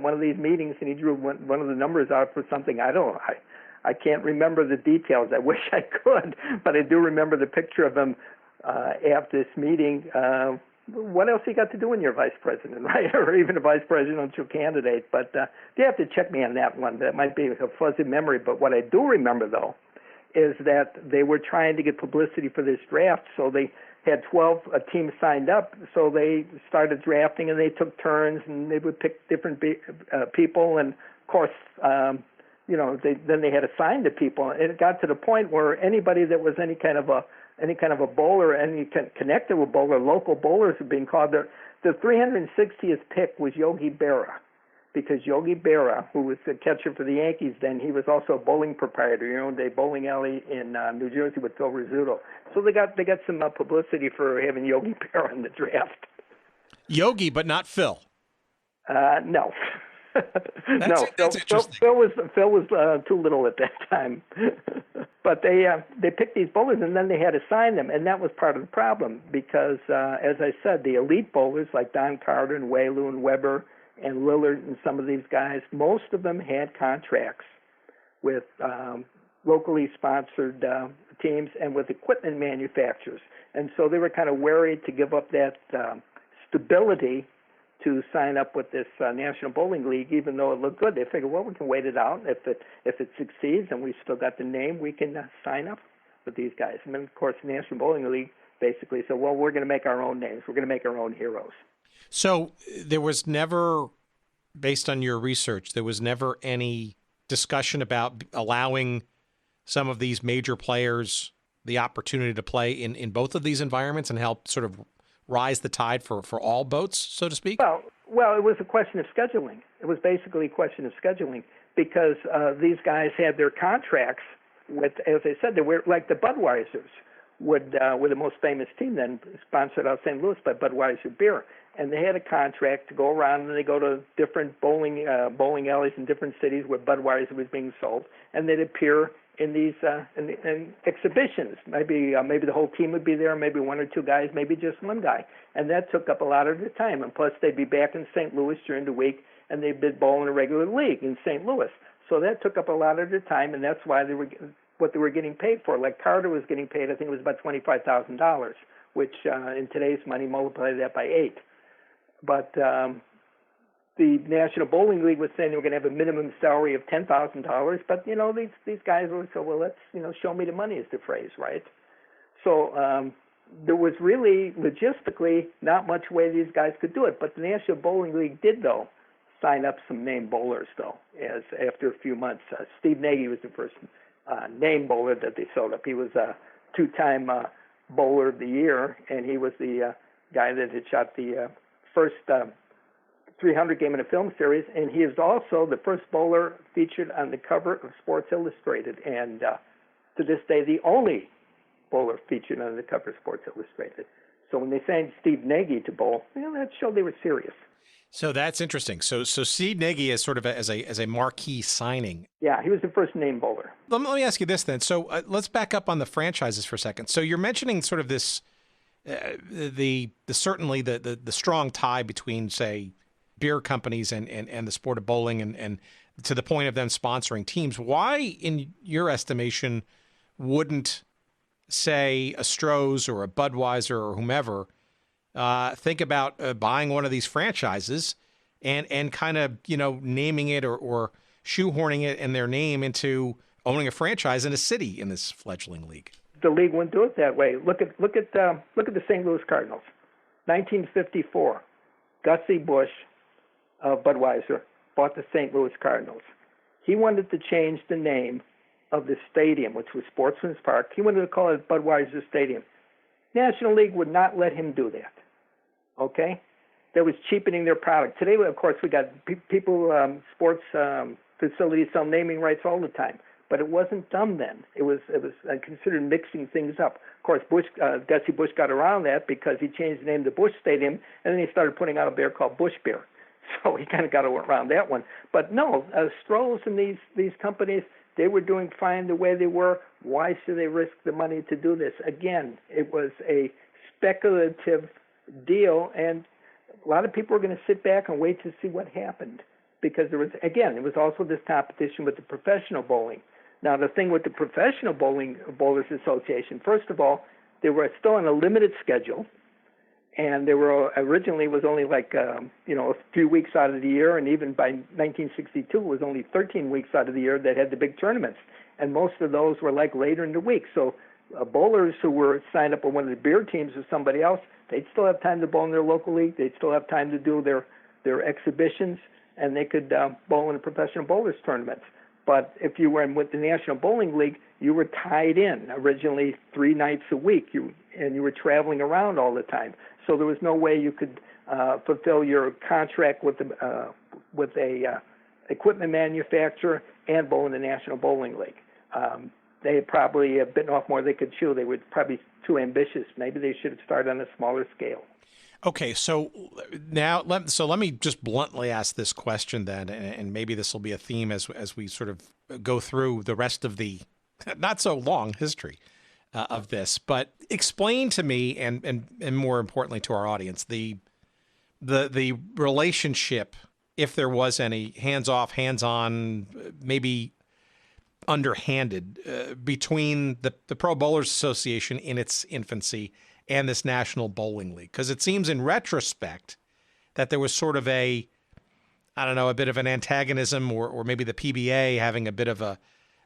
Speaker 5: one of these meetings, and he drew one of the numbers out for something. I can't remember the details. I wish I could, but I do remember the picture of him after this meeting. What else you got to do when you're vice president, right? Or even a vice presidential candidate. But you have to check me on that one. That might be a fuzzy memory. But what I do remember, though, is that they were trying to get publicity for this draft, so they had 12 teams signed up, so they started drafting, and they took turns, and they would pick different people, and of course, then they had to sign the people, and it got to the point where anybody that was any kind of a bowler, any connected with bowler, local bowlers were being called. The 360th pick was Yogi Berra, because Yogi Berra, who was the catcher for the Yankees then, he was also a bowling proprietor. He owned a bowling alley in New Jersey with Phil Rizzuto. So they got some publicity for having Yogi Berra in the draft.
Speaker 4: Yogi, but not Phil.
Speaker 5: No.
Speaker 4: That's interesting.
Speaker 5: Phil was too little at that time. But they picked these bowlers, and then they had to sign them, and that was part of the problem because, as I said, the elite bowlers like Don Carter and Whaley and Weber and Lillard and some of these guys, most of them had contracts with locally sponsored teams and with equipment manufacturers, and so they were kind of wary to give up that stability to sign up with this National Bowling League, even though it looked good. They figured, well, we can wait it out. If it succeeds and we still got the name, we can sign up with these guys. And then, of course, the National Bowling League basically said, well, we're going to make our own names. We're going to make our own heroes.
Speaker 4: So there was never, based on your research, there was never any discussion about allowing some of these major players the opportunity to play in both of these environments and help sort of rise the tide for all boats, so to speak?
Speaker 5: Well, it was a question of scheduling. It was basically a question of scheduling because these guys had their contracts with, as I said, they were like the Budweisers were the most famous team then, sponsored out of St. Louis by Budweiser Beer. And they had a contract to go around, and they go to different bowling alleys in different cities where Budweiser was being sold, and they'd appear in these in exhibitions. Maybe the whole team would be there, maybe one or two guys, maybe just one guy, and that took up a lot of their time. And plus, they'd be back in St. Louis during the week, and they'd be bowling a regular league in St. Louis. So that took up a lot of their time, and that's why they were what they were getting paid for. Like Carter was getting paid, I think it was about $25,000, which in today's money multiply that by 8. But the National Bowling League was saying they were going to have a minimum salary of $10,000, but these guys were so, well, let's show me the money is the phrase, right? So there was really logistically not much way these guys could do it, but the National Bowling League did though sign up some named bowlers though. As after a few months, Steve Nagy was the first named bowler that they sold up. He was a 2-time bowler of the year, and he was the guy that had shot the first 300 game in a film series, and he is also the first bowler featured on the cover of Sports Illustrated, and to this day, the only bowler featured on the cover of Sports Illustrated. So when they signed Steve Nagy to bowl, that showed they were serious.
Speaker 4: So that's interesting. So Steve Nagy is sort of as a marquee signing.
Speaker 5: Yeah, he was the first named bowler.
Speaker 4: Let me ask you this then. So let's back up on the franchises for a second. So you're mentioning sort of this, certainly the strong tie between, say, beer companies and the sport of bowling and to the point of them sponsoring teams. Why, in your estimation, wouldn't, say, a Stroh's or a Budweiser or whomever think about buying one of these franchises and kind of, naming it or shoehorning it in their name into owning a franchise in a city in this fledgling league?
Speaker 5: The league wouldn't do it that way. Look at the St. Louis Cardinals, 1954. Gussie Busch of Budweiser bought the St. Louis Cardinals. He wanted to change the name of the stadium, which was Sportsman's Park. He wanted to call it Budweiser Stadium. National League would not let him do that. Okay, that was cheapening their product. Today, of course, we got people, sports facilities sell naming rights all the time. But it wasn't done then. It was considered mixing things up. Of course, Gussie Busch got around that because he changed the name to Busch Stadium, and then he started putting out a beer called Busch Beer. So he kind of got around that one. But no, Stroh's and these companies, they were doing fine the way they were. Why should they risk the money to do this? Again, it was a speculative deal, and a lot of people were going to sit back and wait to see what happened because there was also this competition with the professional bowling. Now, the thing with the Professional Bowlers Association, first of all, they were still on a limited schedule, and they were originally was only like a few weeks out of the year, and even by 1962 it was only 13 weeks out of the year that had the big tournaments, and most of those were like later in the week. So bowlers who were signed up with one of the beer teams or somebody else, they'd still have time to bowl in their local league. They'd still have time to do their exhibitions, and they could bowl in the Professional Bowlers tournaments. But if you were with the National Bowling League, you were tied in originally 3 nights a week, and you were traveling around all the time. So there was no way you could fulfill your contract with a equipment manufacturer and bowl in the National Bowling League. They had probably bitten off more than they could chew. They were probably too ambitious. Maybe they should have started on a smaller scale.
Speaker 4: Okay, so now let me just bluntly ask this question then, and maybe this will be a theme as we sort of go through the rest of the not so long history of this. But explain to me, and more importantly to our audience, the relationship, if there was any, hands off, hands on, maybe underhanded, between the Pro Bowlers Association in its infancy and this National Bowling League. Because it seems in retrospect that there was sort of a bit of an antagonism, or maybe the PBA having a bit of a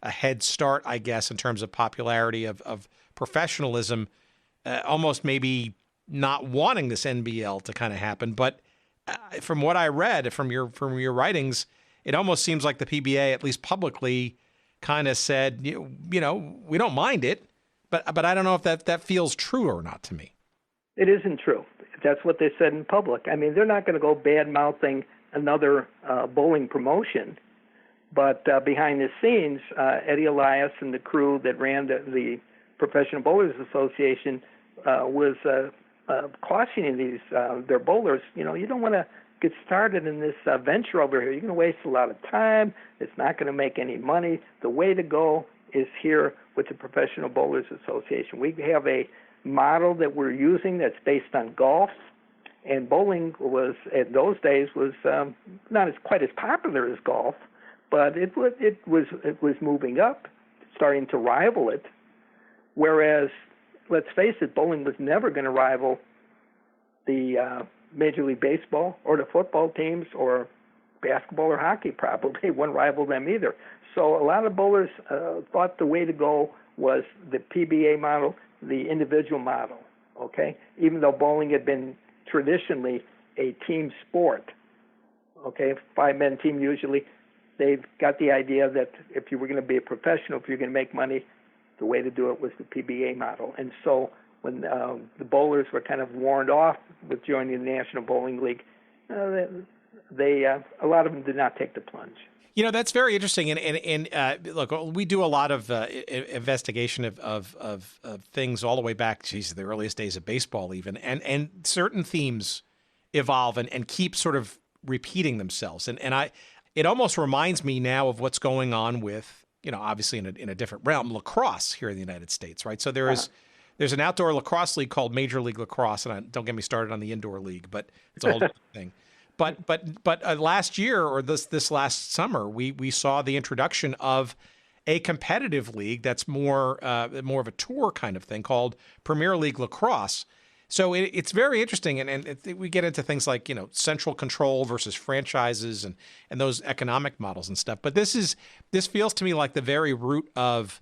Speaker 4: head start, I guess, in terms of popularity of professionalism, almost maybe not wanting this NBL to kind of happen. But from what I read from your writings, it almost seems like the PBA, at least publicly, kind of said, we don't mind it, but I don't know if that feels true or not to me.
Speaker 5: It isn't true. That's what they said in public. I mean, they're not going to go bad-mouthing another bowling promotion, but behind the scenes, Eddie Elias and the crew that ran the Professional Bowlers Association was cautioning their bowlers, you don't want to get started in this venture over here. You're going to waste a lot of time. It's not going to make any money. The way to go is here with the Professional Bowlers Association. We have a model that we're using that's based on golf, and bowling was, in those days, was not quite as popular as golf, but it was moving up, starting to rival it. Whereas, let's face it, bowling was never going to rival the Major League Baseball or the football teams or basketball or hockey. Probably wouldn't rival them either. So a lot of bowlers thought the way to go was the PBA model, the individual model, okay? Even though bowling had been traditionally a team sport, okay, 5-man team usually, they've got the idea that if you were going to be a professional, if you're going to make money, the way to do it was the PBA model. And so when the bowlers were kind of warned off with joining the National Bowling League, a lot of them did not take the plunge.
Speaker 4: That's very interesting. And look, we do a lot of investigation of things all the way back to the earliest days of baseball even. And certain themes evolve and keep sort of repeating themselves. And it almost reminds me now of what's going on with, obviously in a different realm, lacrosse here in the United States, right? So there's an outdoor lacrosse league called Major League Lacrosse, and don't get me started on the indoor league, but it's a whole different thing. But last year, or this last summer, we saw the introduction of a competitive league that's more of a tour kind of thing called Premier League Lacrosse. So it's very interesting, and we get into things like central control versus franchises and those economic models and stuff. But this feels to me like the very root of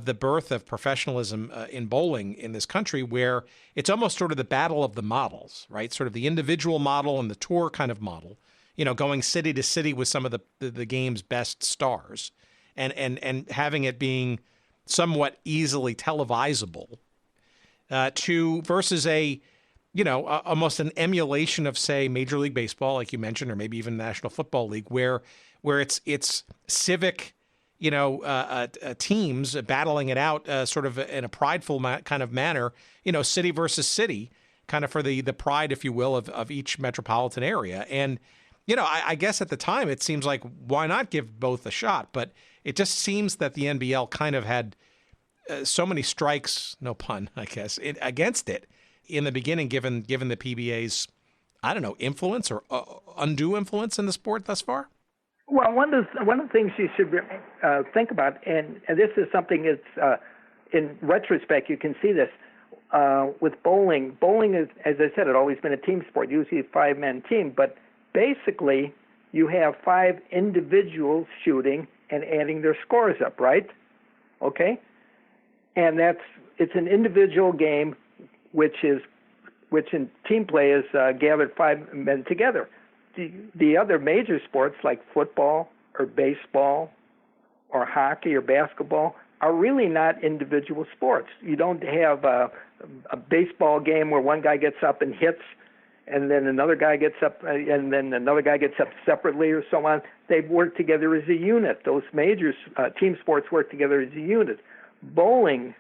Speaker 4: the birth of professionalism in bowling in this country, where it's almost sort of the battle of the models, right? Sort of the individual model and the tour kind of model, going city to city with some of the game's best stars, and having it being somewhat easily televisable, versus almost an emulation of, say, Major League Baseball, like you mentioned, or maybe even National Football League, where it's civic, teams battling it out sort of in a prideful kind of manner, city versus city, kind of for the pride, if you will, of each metropolitan area. And, I guess at the time it seems like, why not give both a shot? But it just seems that the NBL kind of had so many strikes, no pun, I guess, against it in the beginning, given the PBA's, influence or undue influence in the sport thus far.
Speaker 5: Well, one of the things you should think about, and this is something that's in retrospect you can see this with bowling. Bowling is, as I said, it's always been a team sport, usually a 5-man team. But basically, you have 5 individuals shooting and adding their scores up, right? Okay, and it's an individual game, which in team play is gathered 5 men together. The other major sports like football or baseball or hockey or basketball are really not individual sports. You don't have a baseball game where one guy gets up and hits and then another guy gets up and then another guy gets up separately or so on. They work together as a unit. Those major team sports work together as a unit. Bowling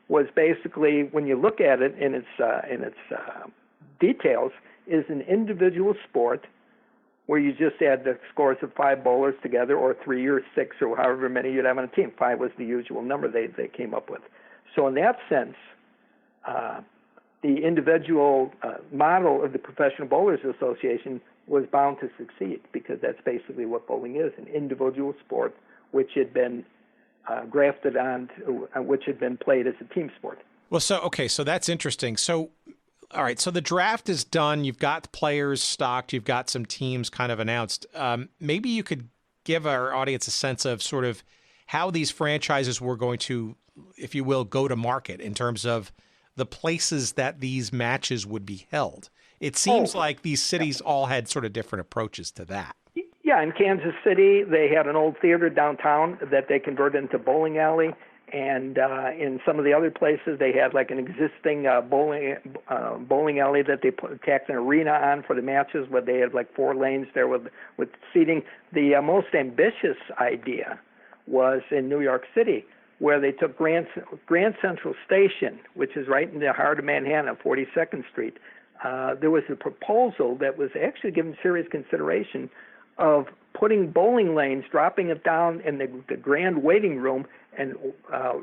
Speaker 5: was basically, when you look at it in its details, is an individual sport where you just add the scores of 5 bowlers together, or 3 or 6, or however many you'd have on a team. 5 was the usual number they came up with. So in that sense, the individual model of the Professional Bowlers Association was bound to succeed, because that's basically what bowling is, an individual sport which had been grafted on, which had been played as a team sport.
Speaker 4: Well, so that's interesting. So, all right, so the draft is done. You've got players stocked. You've got some teams kind of announced. Maybe you could give our audience a sense of sort of how these franchises were going to, if you will, go to market in terms of the places that these matches would be held. It seems like these cities all had sort of different approaches to that.
Speaker 5: Yeah, in Kansas City, they had an old theater downtown that they converted into bowling alley. And in some of the other places, they had like an existing bowling alley that they tacked an arena on for the matches, where they had like 4 lanes there with seating. The most ambitious idea was in New York City, where they took Grand Central Station, which is right in the heart of Manhattan, 42nd Street. There was a proposal that was actually given serious consideration of putting bowling lanes, dropping it down in the grand waiting room, and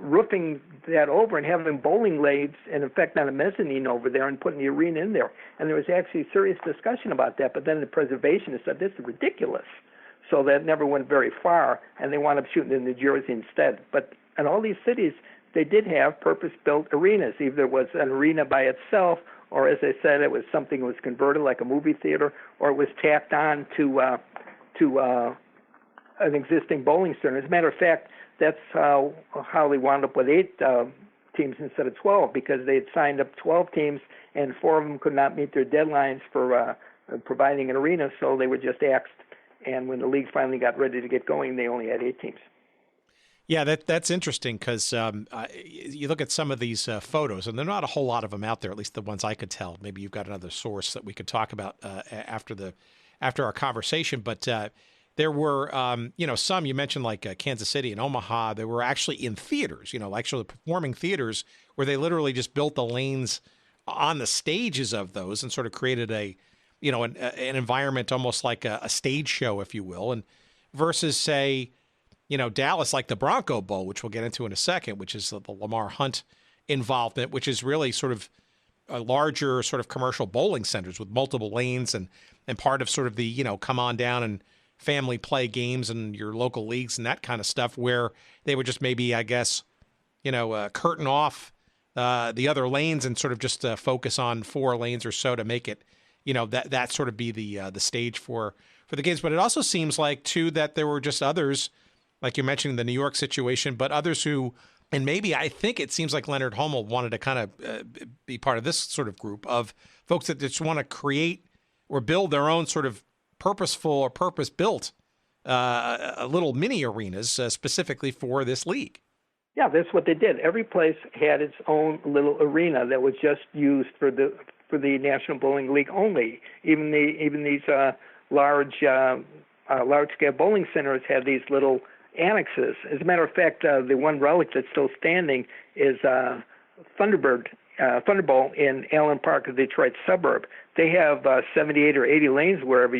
Speaker 5: roofing that over and having bowling lanes, and in fact on a mezzanine over there, and putting the arena in there. And there was actually serious discussion about that, but then the preservationists said, this is ridiculous. So that never went very far, and they wound up shooting in New Jersey instead. But in all these cities, they did have purpose-built arenas. Either it was an arena by itself, or as I said, it was something that was converted like a movie theater, or it was tacked on to an existing bowling center. As a matter of fact, that's how they wound up with 8 teams instead of 12, because they had signed up 12 teams, and 4 of them could not meet their deadlines for providing an arena, so they were just axed. And when the league finally got ready to get going, they only had 8 teams.
Speaker 4: Yeah, that's interesting, because you look at some of these photos, and there are not a whole lot of them out there, at least the ones I could tell. Maybe you've got another source that we could talk about after our conversation. But there were, some you mentioned like Kansas City and Omaha. They were actually in theaters, actually performing theaters, where they literally just built the lanes on the stages of those and sort of created an environment almost like a stage show, if you will. And versus, say, Dallas, like the Bronco Bowl, which we'll get into in a second, which is the Lamar Hunt involvement, which is really sort of a larger sort of commercial bowling centers with multiple lanes and part of sort of the, come on down and family play games and your local leagues and that kind of stuff, where they would just maybe, I guess, curtain off the other lanes and sort of just focus on 4 lanes or so to make it, that sort of be the stage for the games. But it also seems like, too, that there were just others, like you mentioned the New York situation, but others who, and maybe I think it seems like Leonard Hummel wanted to kind of be part of this sort of group of folks that just want to create or build their own sort of purposeful or purpose-built little mini arenas specifically for this league.
Speaker 5: Yeah, that's what they did. Every place had its own little arena that was just used for the National Bowling League only. Even these large-scale bowling centers had these little annexes. As a matter of fact, the one relic that's still standing is Thunderbolt in Allen Park, a Detroit suburb. They have 78 or 80 lanes wherever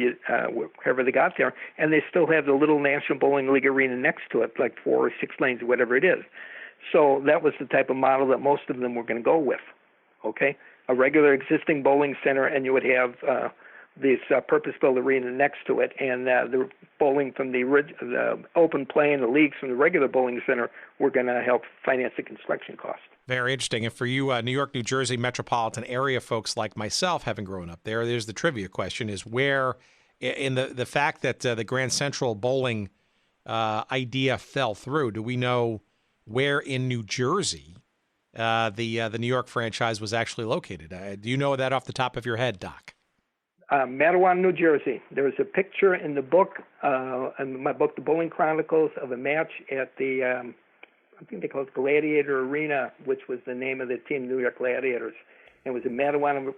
Speaker 5: they got there, and they still have the little National Bowling League arena next to it, like 4 or 6 lanes, whatever it is. So that was the type of model that most of them were going to go with. Okay, a regular existing bowling center, and you would have this purpose-built arena next to it, and the bowling from the open play and the leagues from the regular bowling center were going to help finance the construction cost.
Speaker 4: Very interesting. And for you New York, New Jersey metropolitan area folks like myself, having grown up there's the trivia question, is where in the fact that the Grand Central bowling idea fell through, do we know where in New Jersey the New York franchise was actually located? Do you know that off the top of your head, Doc?
Speaker 5: Matawan, New Jersey. There was a picture in the book, in my book, The Bowling Chronicles, of a match at the, I think they call it Gladiator Arena, which was the name of the team, New York Gladiators. It was in Matawan,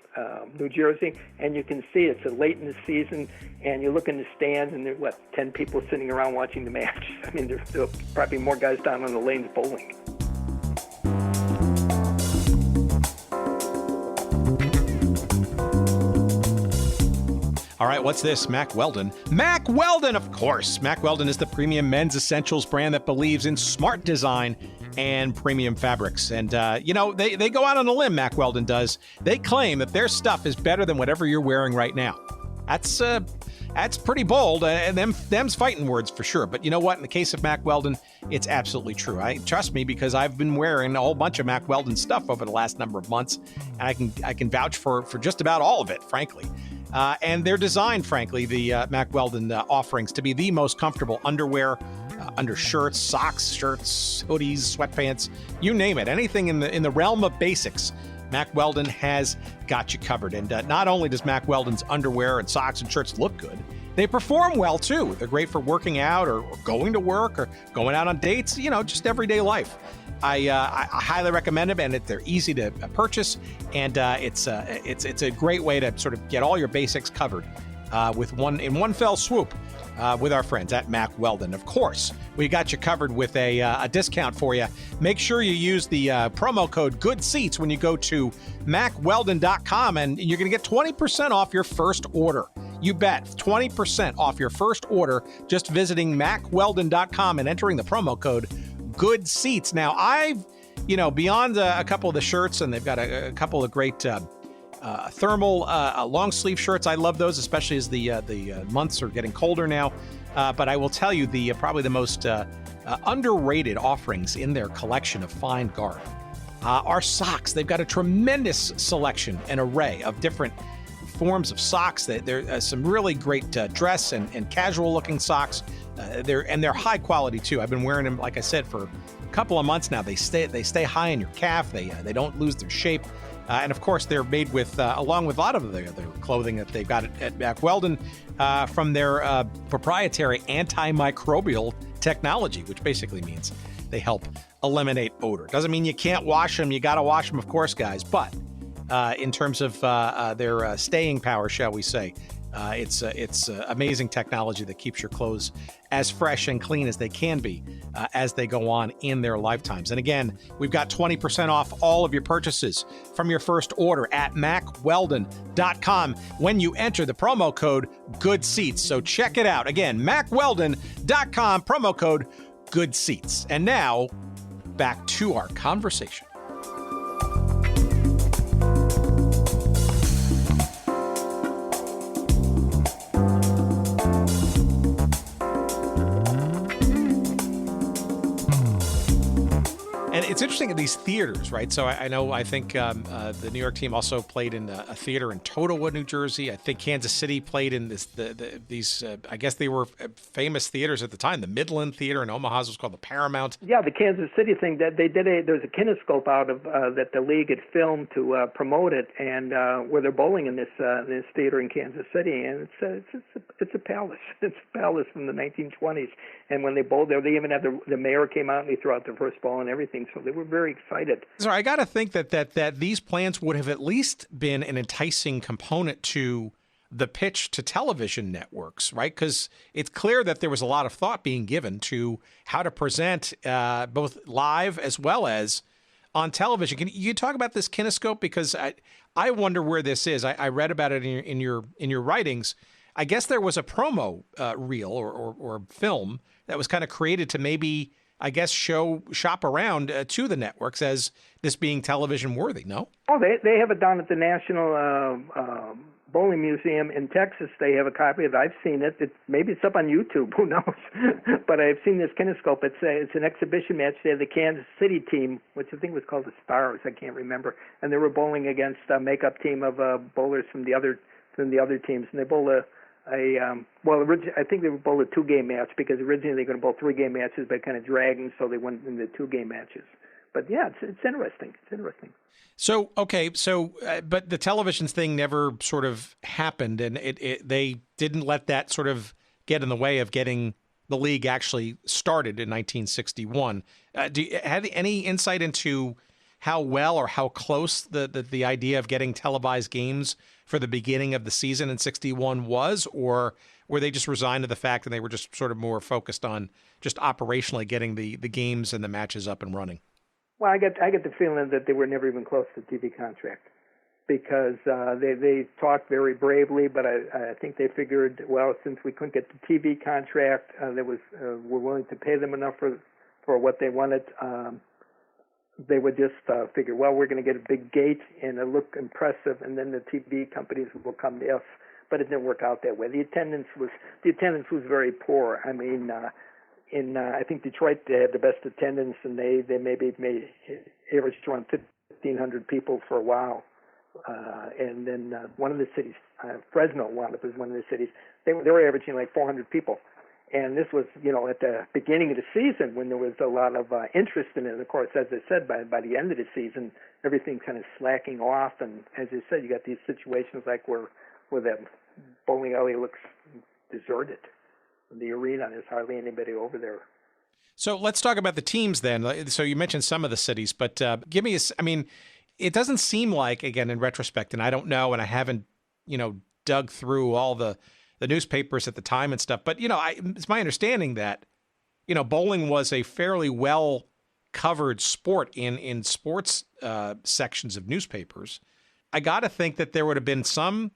Speaker 5: New Jersey, and you can see it's late in the season, and you look in the stands, and there's, 10 people sitting around watching the match. I mean, there's probably more guys down on the lanes bowling.
Speaker 4: All right, what's this? Mack Weldon. Mack Weldon, of course. Mack Weldon is the premium men's essentials brand that believes in smart design and premium fabrics. And, they go out on a limb, Mack Weldon does. They claim that their stuff is better than whatever you're wearing right now. That's pretty bold, and them's fighting words for sure. But you know what? In the case of Mack Weldon, it's absolutely true. Trust me, because I've been wearing a whole bunch of Mack Weldon stuff over the last number of months, and I can vouch for just about all of it, frankly. And they're designed, frankly, the Mack Weldon offerings to be the most comfortable underwear, undershirts, socks, shirts, hoodies, sweatpants, you name it. Anything in the realm of basics, Mack Weldon has got you covered. And not only does Mack Weldon's underwear and socks and shirts look good, they perform well, too. They're great for working out or going to work or going out on dates, just everyday life. I highly recommend them, and they're easy to purchase, and it's a great way to sort of get all your basics covered in one fell swoop with our friends at Mack Weldon. Of course, we got you covered with a discount for you. Make sure you use the promo code GOODSEATS when you go to MackWeldon.com, and you're going to get 20% off your first order. You bet, 20% off your first order just visiting MackWeldon.com and entering the promo code Good Seats. Now, I've, beyond a couple of the shirts, and they've got a couple of great thermal long sleeve shirts. I love those, especially as the months are getting colder now. But I will tell you, probably the most underrated offerings in their collection of fine garb are socks. They've got a tremendous selection and array of different forms of socks. There some really great dress and casual looking socks. They're high quality too. I've been wearing them, like I said, for a couple of months now. They stay high in your calf. They don't lose their shape. And of course, they're made with, along with a lot of their clothing that they've got at Mack Weldon, from their proprietary antimicrobial technology, which basically means they help eliminate odor. Doesn't mean you can't wash them. You got to wash them, of course, guys. But in terms of their staying power, shall we say, it's amazing technology that keeps your clothes as fresh and clean as they can be as they go on in their lifetimes. And again, we've got 20% off all of your purchases from your first order at MackWeldon.com when you enter the promo code GOODSEATS. So check it out. Again, MackWeldon.com, promo code GOODSEATS. And now, back to our conversation. It's interesting in these theaters, right? So I think the New York team also played in a theater in Totowa, New Jersey. I think Kansas City played in these, I guess they were famous theaters at the time. The Midland Theater in Omaha was called the Paramount.
Speaker 5: Yeah, the Kansas City thing, that they did there's a kinescope out of that the league had filmed to promote it, and where they're bowling in this theater in Kansas City, and it's a palace. It's a palace from the 1920s. And when they bowled there, they even had the mayor came out and he threw out the first ball and everything. So they were very excited.
Speaker 4: So I got to think that these plans would have at least been an enticing component to the pitch to television networks, right? Because it's clear that there was a lot of thought being given to how to present both live as well as on television. Can you talk about this kinescope? Because I wonder where this is. I read about it in your writings. I guess there was a promo reel or film that was kind of created to maybe, I guess, shop around to the networks as this being television worthy, no?
Speaker 5: Oh, they have it down at the National Bowling Museum in Texas. They have a copy of it. I've seen it. Maybe it's up on YouTube. Who knows? But I've seen this kinescope. It's an exhibition match. They had the Kansas City team, which I think was called the Stars. I can't remember. And they were bowling against a makeup team of bowlers from the other teams. And they bowled I think they bowled a 2-game match, because originally they were going to bowl 3-game matches, but kind of dragging, so they went into 2-game matches. But yeah, it's interesting. It's interesting.
Speaker 4: So, okay, but the television thing never sort of happened, and they didn't let that sort of get in the way of getting the league actually started in 1961. Do you have any insight into how well or how close the idea of getting televised games for the beginning of the season in 61 was, or were they just resigned to the fact and they were just sort of more focused on just operationally getting the games and the matches up and running?
Speaker 5: Well, I get the feeling that they were never even close to TV contract. because they talked very bravely, but I think they figured, well, since we couldn't get the TV contract, we're willing to pay them enough for what they wanted. They would just figure, well, we're going to get a big gate and it'll look impressive, and then the TV companies will come to us. But it didn't work out that way. The attendance was very poor. I mean, I think Detroit, they had the best attendance, and they maybe averaged around 1,500 people for a while. And then one of the cities, Fresno, wound up as one of the cities. They were averaging like 400 people. And this was, at the beginning of the season when there was a lot of interest in it. And of course, as I said, by the end of the season, everything's kind of slacking off. And as I said, you got these situations like where that bowling alley looks deserted. The arena, there's hardly anybody over there.
Speaker 4: So let's talk about the teams then. So you mentioned some of the cities, but give me it doesn't seem like, again, in retrospect, and I don't know, and I haven't, dug through all the newspapers at the time and stuff, but, it's my understanding that, bowling was a fairly well covered sport in sports sections of newspapers. I got to think that there would have been some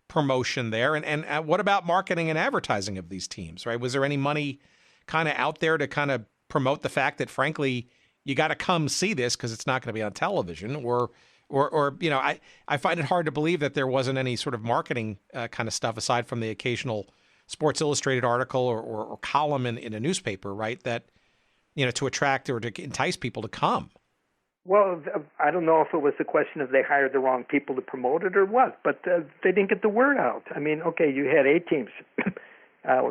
Speaker 4: promotion there. And what about marketing and advertising of these teams, right? Was there any money kind of out there to kind of promote the fact that, frankly, you got to come see this because it's not going to be on television, or I find it hard to believe that there wasn't any sort of marketing kind of stuff aside from the occasional Sports Illustrated article or column in a newspaper, right? That, to attract or to entice people to come.
Speaker 5: Well, I don't know if it was a question of they hired the wrong people to promote it or what, but they didn't get the word out. I mean, okay, you had 8 teams.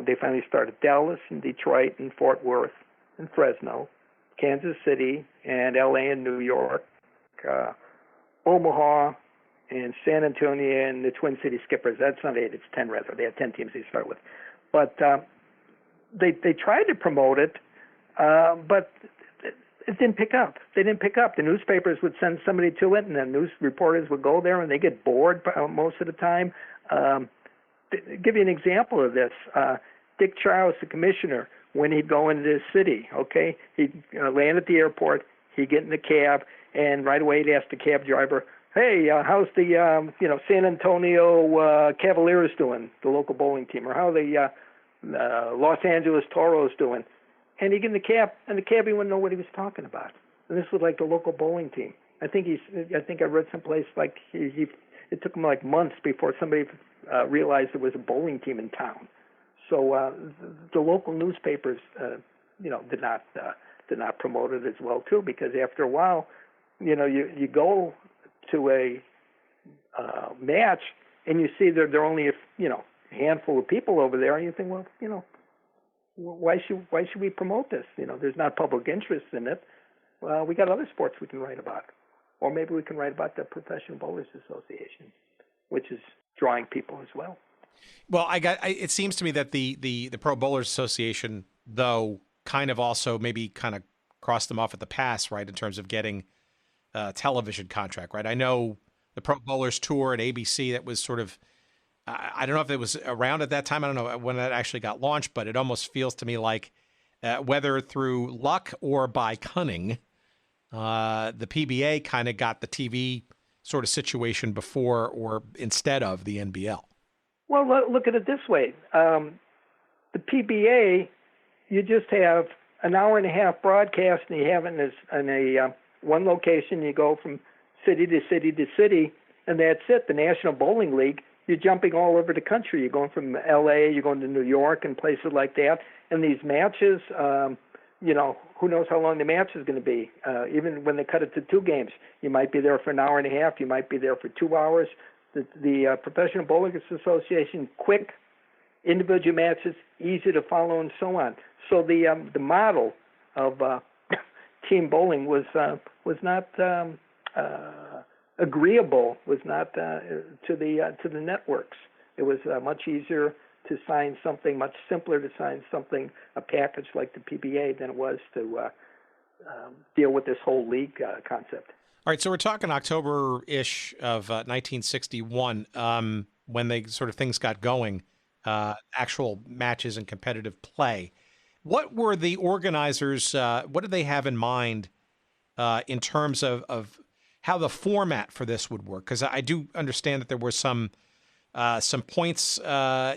Speaker 5: They finally started Dallas and Detroit and Fort Worth and Fresno, Kansas City and L.A. and New York, Omaha and San Antonio and the Twin City Skippers. That's not 8, it's 10 rather. They had 10 teams they start with. But they tried to promote it, but it didn't pick up. They didn't pick up. The newspapers would send somebody to it, and the news reporters would go there, and they get bored most of the time. Give you an example of this. Dick Charles, the commissioner, when he'd go into the city, okay, he'd land at the airport, he'd get in the cab, and right away he'd ask the cab driver, hey, how's the San Antonio Cavaliers doing, the local bowling team, or how the Los Angeles Toros doing? And he'd get in the cab, and the cabbie wouldn't know what he was talking about. And this was like the local bowling team. I think I read someplace like it took him like months before somebody realized there was a bowling team in town. So the local newspapers, did not promote it as well too, because after a while, you go to a match and you see there are only a handful of people over there, and you think, well, why should we promote this? There's not public interest in it. Well, we got other sports we can write about, or maybe we can write about the Professional Bowlers Association, which is drawing people as well.
Speaker 4: Well, it seems to me that the Pro Bowlers Association, though, kind of also maybe kind of crossed them off at the pass, right, in terms of getting a television contract, right? I know the Pro Bowlers Tour at ABC, that was sort of, I don't know if it was around at that time. I don't know when that actually got launched, but it almost feels to me like whether through luck or by cunning, the PBA kind of got the TV sort of situation before or instead of the NBL.
Speaker 5: Well, look at it this way. The PBA, you just have an hour and a half broadcast, and you have it in a one location. You go from city to city to city, and that's it. The National Bowling League, you're jumping all over the country. You're going from L.A., you're going to New York and places like that. And these matches, who knows how long the match is going to be. Even when they cut it to 2 games, you might be there for an hour and a half. You might be there for 2 hours. The Professional Bowling Association, quick, individual matches, easy to follow, and so on. So the model of team bowling was not agreeable, was not to the networks. It was much easier to sign something, much simpler to sign something, a package like the PBA, than it was to deal with this whole league concept.
Speaker 4: All right, so we're talking October-ish of 1961, when they sort of things got going, actual matches and competitive play. What were the organizers, what did they have in mind in terms of how the format for this would work, because I do understand that there were some points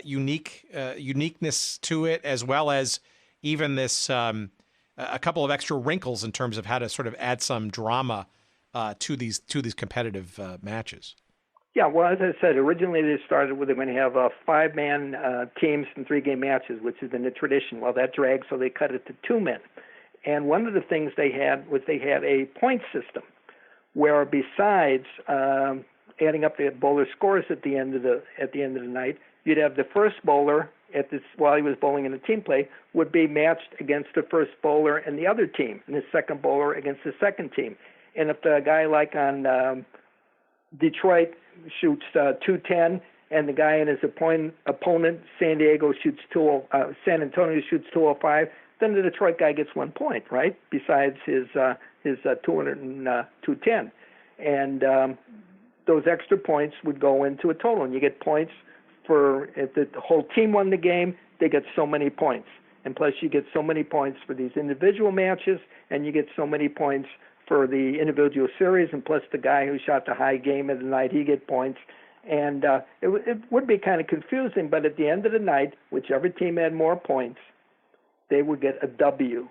Speaker 4: uniqueness to it, as well as even this a couple of extra wrinkles in terms of how to sort of add some drama to these competitive matches.
Speaker 5: Yeah, well, as I said, originally they started with they're going to have 5-man teams and 3-game matches, which has been the tradition. Well, that dragged, so they cut it to 2 men. And one of the things they had was they had a point system, where besides adding up the bowler scores at the end of the night, you'd have the first bowler while he was bowling in a team play would be matched against the first bowler and the other team, and the second bowler against the second team. And if the guy like on Detroit shoots 210, and the guy in his opponent San Antonio shoots 205, then the Detroit guy gets 1 point, right? Besides his 200 and 210, and those extra points would go into a total, and you get points for if the whole team won the game, they get so many points, and plus you get so many points for these individual matches, and you get so many points for the individual series, and plus the guy who shot the high game of the night, he get points. And it would be kind of confusing, but at the end of the night, whichever team had more points, they would get a W,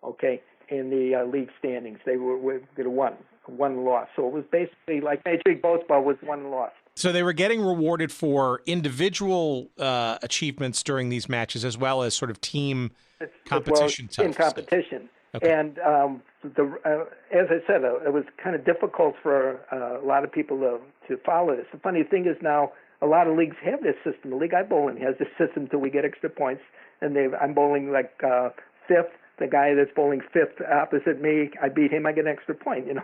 Speaker 5: okay, in the league standings. They would get a one loss. So it was basically like Major League Baseball was 1 loss.
Speaker 4: So they were getting rewarded for individual achievements during these matches, as well as sort of team competition type
Speaker 5: in competition.
Speaker 4: Okay.
Speaker 5: And as I said, it was kind of difficult for a lot of people to follow this. The funny thing is now a lot of leagues have this system. The league I bowl in has this system till we get extra points. And I'm bowling like fifth. The guy that's bowling fifth opposite me, I beat him, I get an extra point. You know,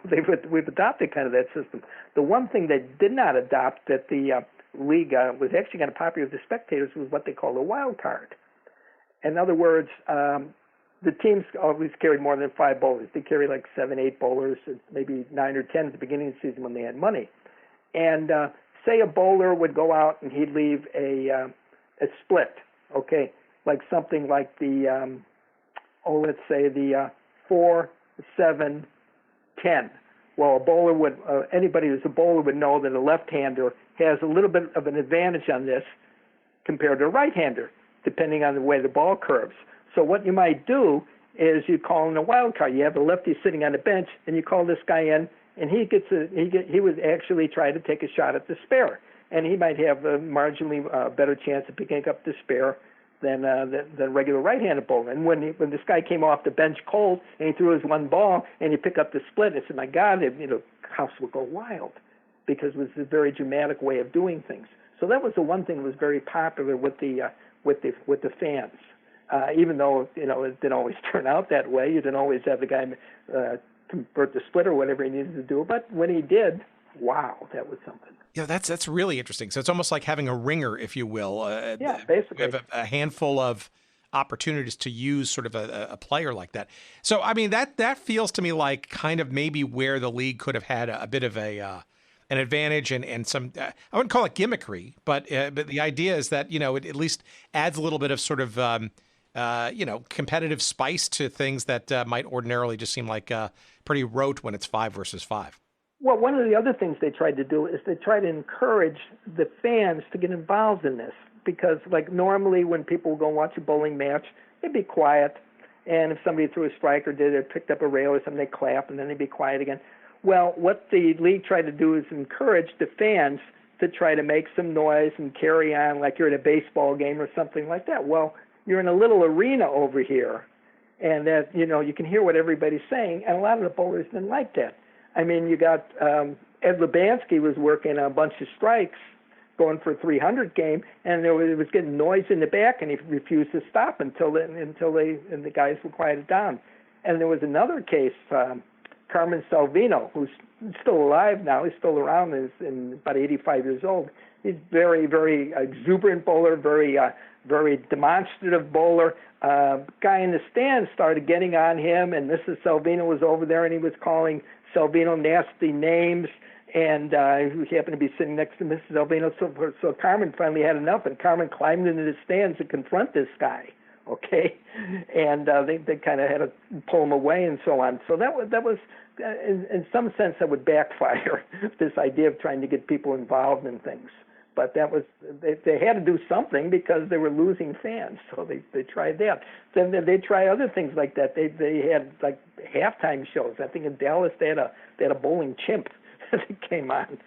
Speaker 5: we've adopted kind of that system. The one thing they did not adopt that the league was actually kind of popular with the spectators was what they call a wild card. In other words, the teams always carried more than 5 bowlers. They carry like 7, 8 bowlers, maybe 9 or 10 at the beginning of the season when they had money. And say a bowler would go out and he'd leave a split, okay, like something like the let's say the 4, 7, 10. Well, a bowler would anybody who's a bowler would know that a left-hander has a little bit of an advantage on this compared to a right-hander, depending on the way the ball curves. So what you might do is you call in a wild card. You have a lefty sitting on the bench, and you call this guy in, and he would actually try to take a shot at the spare, and he might have a marginally better chance of picking up the spare than regular right-handed bowler. And when this guy came off the bench cold and he threw his 1 ball and he picked up the split, I said, my God, the house would go wild, because it was a very dramatic way of doing things. So that was the one thing that was very popular with the fans. Even though it didn't always turn out that way, you didn't always have the guy convert the split or whatever he needed to do. But when he did, wow, that was something.
Speaker 4: Yeah, that's really interesting. So it's almost like having a ringer, if you will.
Speaker 5: Yeah, basically.
Speaker 4: We have a handful of opportunities to use sort of a player like that. So, I mean, that feels to me like kind of maybe where the league could have had a bit of an advantage and some, I wouldn't call it gimmickry, but the idea is that, it at least adds a little bit of sort of, competitive spice to things that might ordinarily just seem like pretty rote when it's 5 versus 5.
Speaker 5: Well, one of the other things they tried to do is they tried to encourage the fans to get involved in this, because like normally when people go watch a bowling match, they'd be quiet, and if somebody threw a strike or picked up a rail or something, they'd clap, and then they'd be quiet again. Well, what the league tried to do is encourage the fans to try to make some noise and carry on like you're at a baseball game or something like that. Well, you're in a little arena over here, and that you can hear what everybody's saying, and a lot of the bowlers didn't like that. I mean, you got Ed Lubansky was working a bunch of strikes, going for a 300 game, and it was getting noise in the back, and he refused to stop until the guys were quieted down. And there was another case, Carmen Salvino, who's still alive now. He's still around. He's about 85 years old. He's very, very exuberant bowler, very demonstrative bowler. Guy in the stands started getting on him, and Mrs. Salvino was over there, and he was calling Salvino nasty names, and he happened to be sitting next to Mrs. Salvino. So Carmen finally had enough, and Carmen climbed into the stands to confront this guy. okay, and they kind of had to pull them away and so on. So that was in some sense that would backfire, this idea of trying to get people involved in things. But that was they had to do something because they were losing fans, so they tried that. Then they try other things like that. They had like halftime shows. I think in Dallas they had a bowling chimp that came on,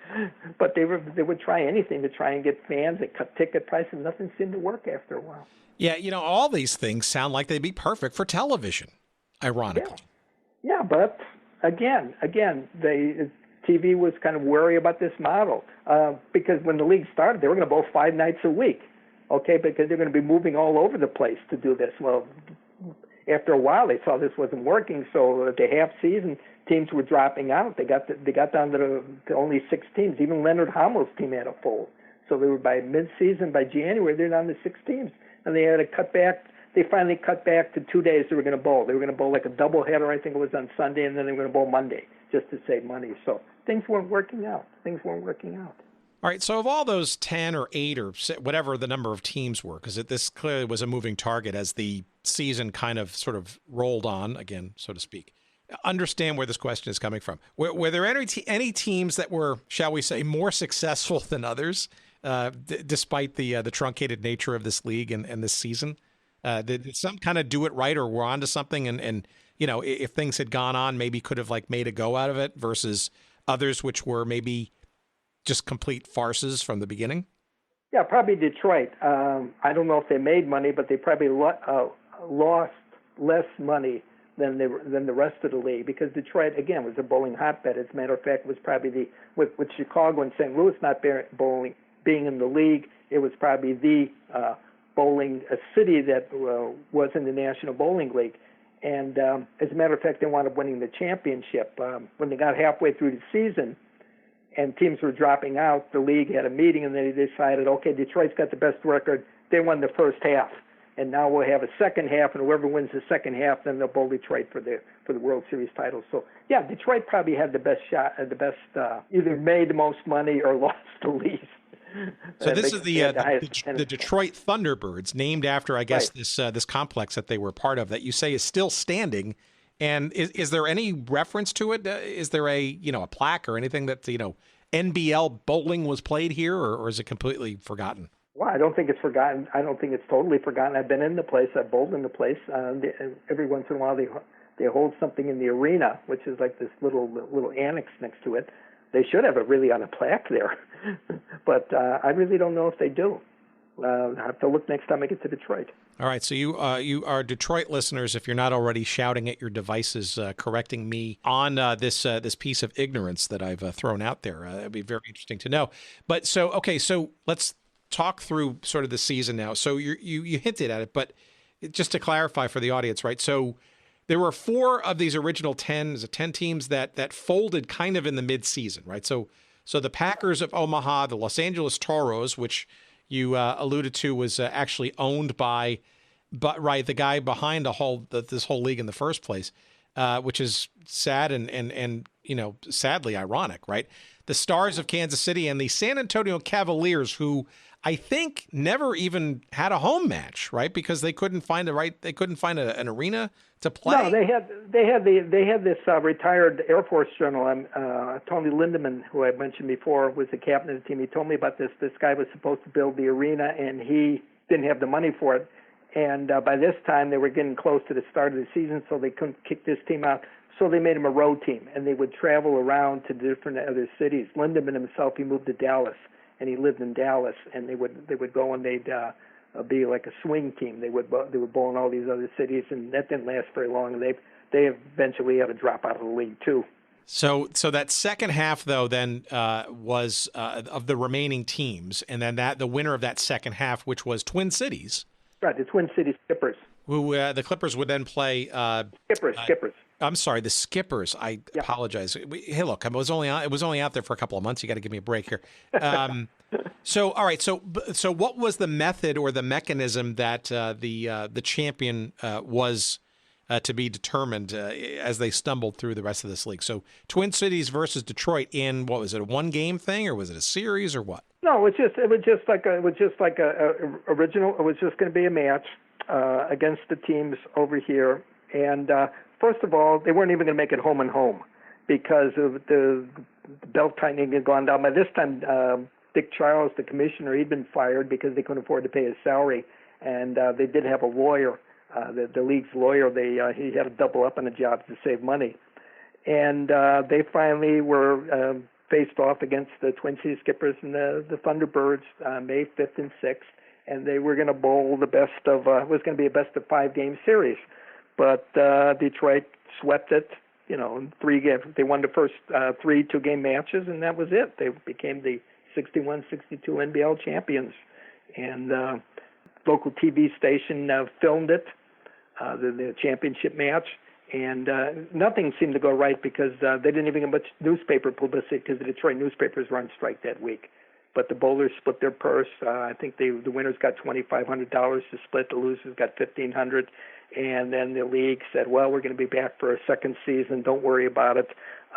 Speaker 5: but they would try anything to try and get fans. They cut ticket prices. Nothing seemed to work after a while.
Speaker 4: Yeah, all these things sound like they'd be perfect for television, ironically.
Speaker 5: Yeah, but again, TV was kind of wary about this model because when the league started, they were going to bowl 5 nights a week, okay, because they're going to be moving all over the place to do this. Well, after a while, they saw this wasn't working, so at the half season, teams were dropping out. They got down to only 6 teams. Even Leonard Hammel's team had a fold. So they were by mid-season, by January, they're down to 6 teams, and they had to cut back. They finally cut back to 2 days they were going to bowl. They were going to bowl like a doubleheader, I think it was on Sunday, and then they were going to bowl Monday just to save money. So things weren't working out.
Speaker 4: All right, so of all those 10 or 8 or whatever the number of teams were, because this clearly was a moving target as the season kind of sort of rolled on, again, so to speak. Understand where this question is coming from. Were there any teams that were, shall we say, more successful than others, despite the truncated nature of this league and this season? Did some kind of do it right or were onto something and if things had gone on, maybe could have like made a go out of it versus others which were maybe just complete farces from the beginning?
Speaker 5: Yeah, probably Detroit. I don't know if they made money, but they probably lost less money than the rest of the league because Detroit, again, was a bowling hotbed. As a matter of fact, was probably with Chicago and St. Louis not being in the league, it was probably the bowling city that was in the National Bowling League. And as a matter of fact, they wound up winning the championship. When they got halfway through the season and teams were dropping out, the league had a meeting and they decided, okay, Detroit's got the best record. They won the first half. And now we'll have a second half, and whoever wins the second half, then they'll bowl Detroit for the World Series title. So, yeah, Detroit probably had the best shot, either made the most money or lost the least.
Speaker 4: So this is the Detroit Thunderbirds, named after, I guess, right, this complex that they were part of that you say is still standing. And is there any reference to it? Is there a plaque or anything that NBL bowling was played here, or is it completely forgotten?
Speaker 5: Well, I don't think it's forgotten. I don't think it's totally forgotten. I've been in the place. I've bowled in the place. Every once in a while, they hold something in the arena, which is like this little annex next to it. They should have it really on a plaque there, but I really don't know if they do. I have to look next time I get to Detroit.
Speaker 4: All right, so you are Detroit listeners, if you're not already shouting at your devices, correcting me on this piece of ignorance that I've thrown out there. It'd be very interesting to know. But so let's talk through sort of the season now. So you hinted at it, but just to clarify for the audience, right? So there were 4 of these original 10 teams that folded kind of in the mid-season, right? So the Packers of Omaha, the Los Angeles Toros, which you alluded to was actually owned by, the guy behind this whole league in the first place, which is sad and sadly ironic, right? The Stars of Kansas City and the San Antonio Cavaliers, who I think never even had a home match, right? Because they couldn't find an arena to play.
Speaker 5: No, they had this retired Air Force general, Tony Lindemann, who I mentioned before, was the captain of the team. He told me about this. This guy was supposed to build the arena, and he didn't have the money for it. And by this time, they were getting close to the start of the season, so they couldn't kick this team out. So they made him a road team, and they would travel around to different other cities. Lindemann himself, he moved to Dallas, and he lived in Dallas, and they would go and they'd be like a swing team. They would bowl in all these other cities, and that didn't last very long. And they eventually had to drop out of the league too.
Speaker 4: So that second half though then was of the remaining teams, and then the winner of that second half, which was Twin Cities.
Speaker 5: Right, the Twin Cities Skippers.
Speaker 4: Who the Clippers would then play.
Speaker 5: Skippers.
Speaker 4: I'm sorry, the Skippers. I apologize. Hey, look, it was only out there for a couple of months. You got to give me a break here. So, all right. So what was the method or the mechanism that the champion was to be determined as they stumbled through the rest of this league? So, Twin Cities versus Detroit in what was it, a 1-game thing, or was it a series, or what?
Speaker 5: No, it was just like a original. It was just going to be a match. against the teams over here. And first of all, they weren't even going to make it home and home because of the belt tightening had gone down. By this time, Dick Charles, the commissioner, he'd been fired because they couldn't afford to pay his salary. And they did have a lawyer, the league's lawyer. He had to double up on the jobs to save money. And they finally were faced off against the Twin Cities Skippers and the Thunderbirds May 5th and 6th. And they were going to bowl the best of, it was going to be a best of 5-game series. But Detroit swept it, in 3 games. They won the first 3 2-game matches, and that was it. They became the 61-62 NBL champions. And local TV station filmed it, the championship match. And nothing seemed to go right because they didn't even get much newspaper publicity because the Detroit newspapers were on strike that week. But the bowlers split their purse. I think the winners got $2,500 to split. The losers got $1,500. And then the league said, well, we're going to be back for a second season. Don't worry about it.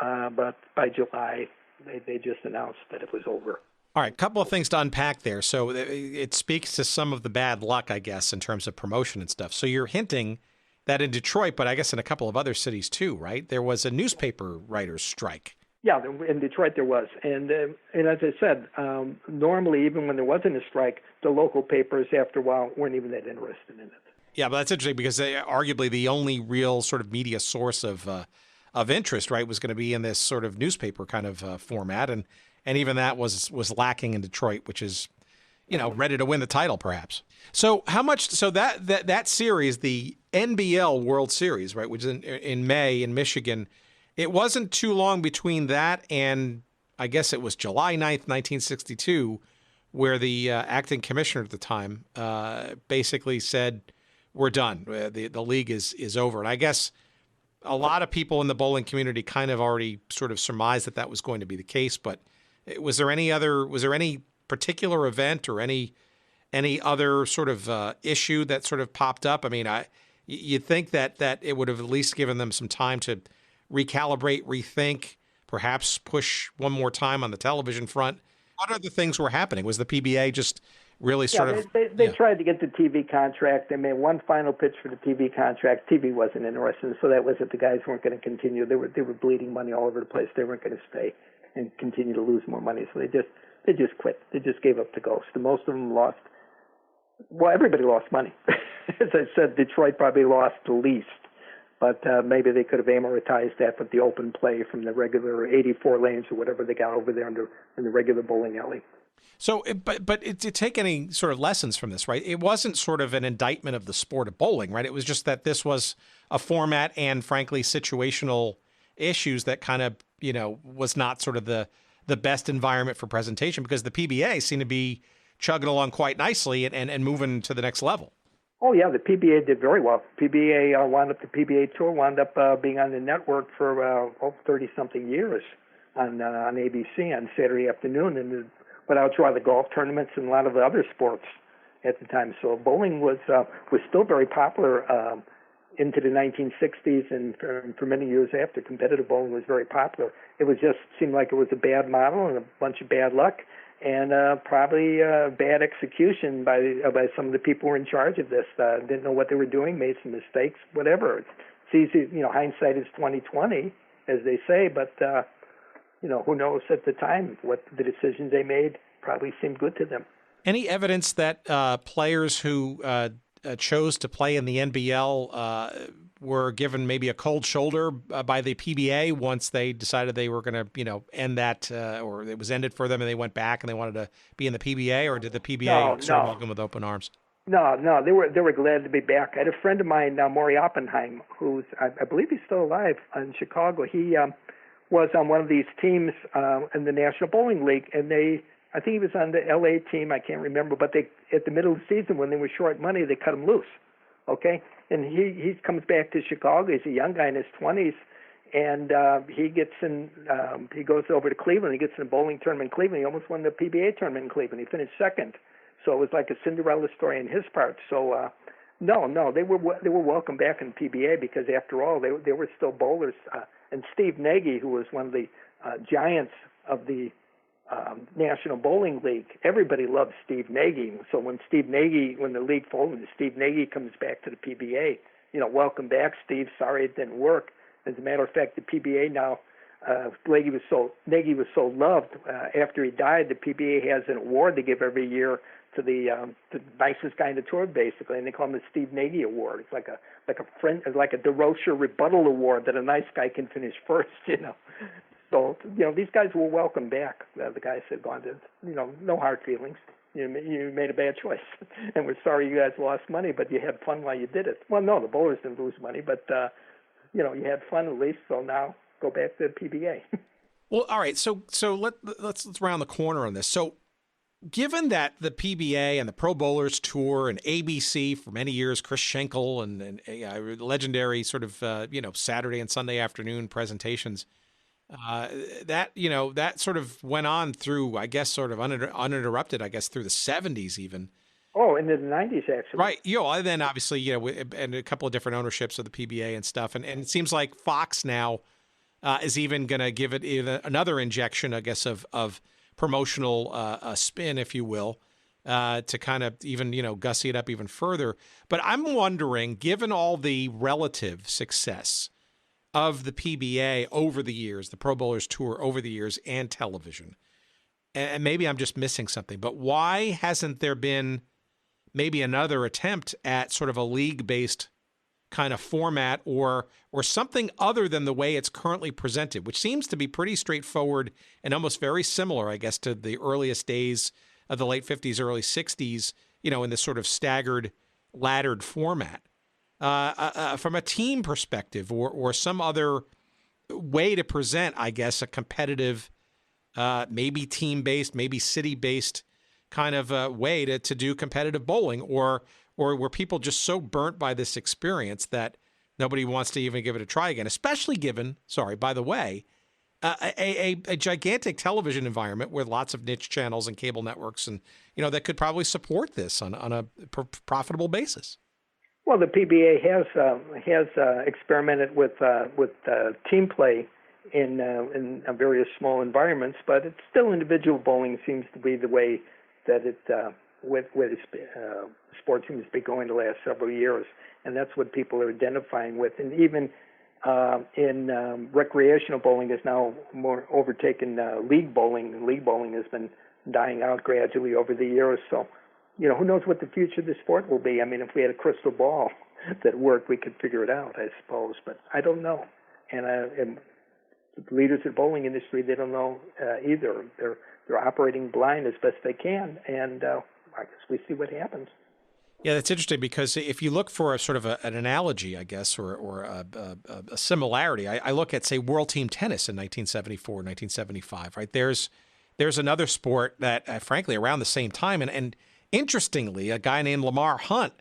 Speaker 5: But by July, they just announced that it was over.
Speaker 4: All right, a couple of things to unpack there. So it speaks to some of the bad luck, I guess, in terms of promotion and stuff. So you're hinting that in Detroit, but I guess in a couple of other cities too, right? There was a newspaper writers' strike. Yeah,
Speaker 5: in Detroit there was. And as I said, normally even when there wasn't a strike, the local papers after a while weren't even that interested in it.
Speaker 4: Yeah, but that's interesting because arguably the only real sort of media source of interest, right, was going to be in this sort of newspaper kind of format. And even that was lacking in Detroit, which is, ready to win the title perhaps. So how much, so that series, the NBL World Series, right, which is in May in Michigan, it wasn't too long between that and I guess it was July 9th, 1962, where the acting commissioner at the time basically said, we're done. The league is over. And I guess a lot of people in the bowling community kind of already sort of surmised that was going to be the case. But was there any particular event or any other sort of issue that sort of popped up? I mean, you'd think that it would have at least given them some time to recalibrate, rethink, perhaps push one more time on the television front. What other things were happening? Was the PBA just really sort of...
Speaker 5: They tried to get the TV contract. They made one final pitch for the TV contract. TV wasn't interested, so that was it. The guys weren't going to continue. They were bleeding money all over the place. They weren't going to stay and continue to lose more money, so they just quit. They just gave up the ghost. And most of them lost. Well, everybody lost money. As I said, Detroit probably lost the least. But maybe they could have amortized that with the open play from the regular 84 lanes or whatever they got over there in the regular bowling alley.
Speaker 4: So, but to take any sort of lessons from this, right? It wasn't sort of an indictment of the sport of bowling, right? It was just that this was a format and, frankly, situational issues that kind of, was not sort of the best environment for presentation because the PBA seemed to be chugging along quite nicely and moving to the next level.
Speaker 5: Oh, yeah, the PBA did very well. The PBA Tour wound up being on the network for 30-something years on ABC on Saturday afternoon, and would outdraw the golf tournaments and a lot of the other sports at the time. So bowling was still very popular into the 1960s, and for many years after, competitive bowling was very popular. It seemed like it was a bad model and a bunch of bad luck, and probably bad execution by some of the people who were in charge of this. Didn't know what they were doing, made some mistakes, whatever. It's easy, hindsight is 20/20, as they say, but who knows at the time what the decisions they made probably seemed good to them.
Speaker 4: Any evidence that players who chose to play in the NBL were given maybe a cold shoulder by the PBA once they decided they were going to, end that, or it was ended for them and they went back and they wanted to be in the PBA, or did the PBA sort of welcome with open arms?
Speaker 5: No, they were glad to be back. I had a friend of mine, Maury Oppenheim, who's, I believe he's still alive in Chicago. He was on one of these teams in the National Bowling League, and I think he was on the LA team, I can't remember, but at the middle of the season when they were short money, they cut him loose, okay? And he comes back to Chicago. He's a young guy in his 20s, and he goes over to Cleveland. He gets in a bowling tournament in Cleveland. He almost won the PBA tournament in Cleveland. He finished second. So it was like a Cinderella story on his part. So no, they were welcome back in PBA because after all, they were still bowlers. And Steve Nagy, who was one of the giants of the National Bowling League, everybody loves Steve Nagy. So when the league folded, Steve Nagy comes back to the PBA. Welcome back, Steve. Sorry it didn't work. As a matter of fact, the PBA now, Nagy was so loved. After he died, the PBA has an award they give every year to the nicest guy in the tour, basically, and they call him the Steve Nagy Award. It's like a DeRocher rebuttal award that a nice guy can finish first. So these guys were welcome back. The guys had gone to no hard feelings. You made a bad choice, and we're sorry you guys lost money, but you had fun while you did it. Well, no, the bowlers didn't lose money, but you had fun at least. So now go back to the PBA.
Speaker 4: Well, all right. So let's round the corner on this. So, given that the PBA and the Pro Bowlers Tour and ABC for many years, Chris Schenkel and legendary sort of Saturday and Sunday afternoon presentations, that sort of went on through, I guess, sort of uninterrupted, I guess, through the 70s even.
Speaker 5: Oh, into the 90s, actually.
Speaker 4: Right. And then obviously, and a couple of different ownerships of the PBA and stuff. And it seems like Fox now is even going to give it another injection, I guess, of promotional spin, if you will, to kind of even, gussy it up even further. But I'm wondering, given all the relative success of the PBA over the years, the Pro Bowlers Tour over the years, and television, and maybe I'm just missing something, but why hasn't there been maybe another attempt at sort of a league-based kind of format or something other than the way it's currently presented, which seems to be pretty straightforward and almost very similar, I guess, to the earliest days of the late 50s, early 60s, in this sort of staggered, laddered format. From a team perspective or some other way to present, I guess, a competitive, maybe team-based, maybe city-based kind of way to do competitive bowling, or were people just so burnt by this experience that nobody wants to even give it a try again, especially given, by the way, a gigantic television environment with lots of niche channels and cable networks and, that could probably support this on a profitable basis.
Speaker 5: Well, the PBA has experimented with team play in various small environments, but it's still individual bowling seems to be the way that sport seems to be going the last several years, and that's what people are identifying with. And even in recreational bowling is now more overtaken league bowling. League bowling has been dying out gradually over the years. So, who knows what the future of the sport will be? I mean, if we had a crystal ball that worked, we could figure it out, I suppose. But I don't know. And the leaders of the bowling industry, they don't know either. They're operating blind as best they can, and I guess we see what happens.
Speaker 4: Yeah, that's interesting because if you look for a sort of an analogy, I guess, or a similarity, I look at, say, World Team Tennis in 1974, 1975, right? There's another sport that, frankly, around the same time, and interestingly, a guy named Lamar Hunt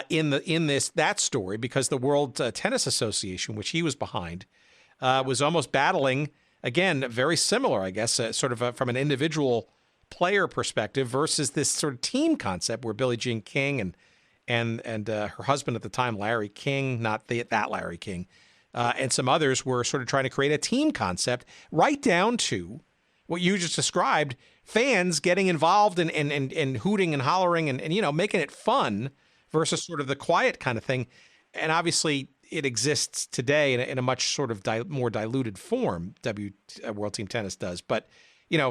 Speaker 4: in that story, because the World Tennis Association, which he was behind, was almost battling, again, very similar, I guess, sort of from an individual player perspective versus this sort of team concept where Billie Jean King and her husband at the time, Larry King, not that Larry King, and some others were sort of trying to create a team concept, right down to what you just described, fans getting involved and hooting and hollering and making it fun versus sort of the quiet kind of thing. And obviously it exists today in a much sort of more diluted form, World Team Tennis does. But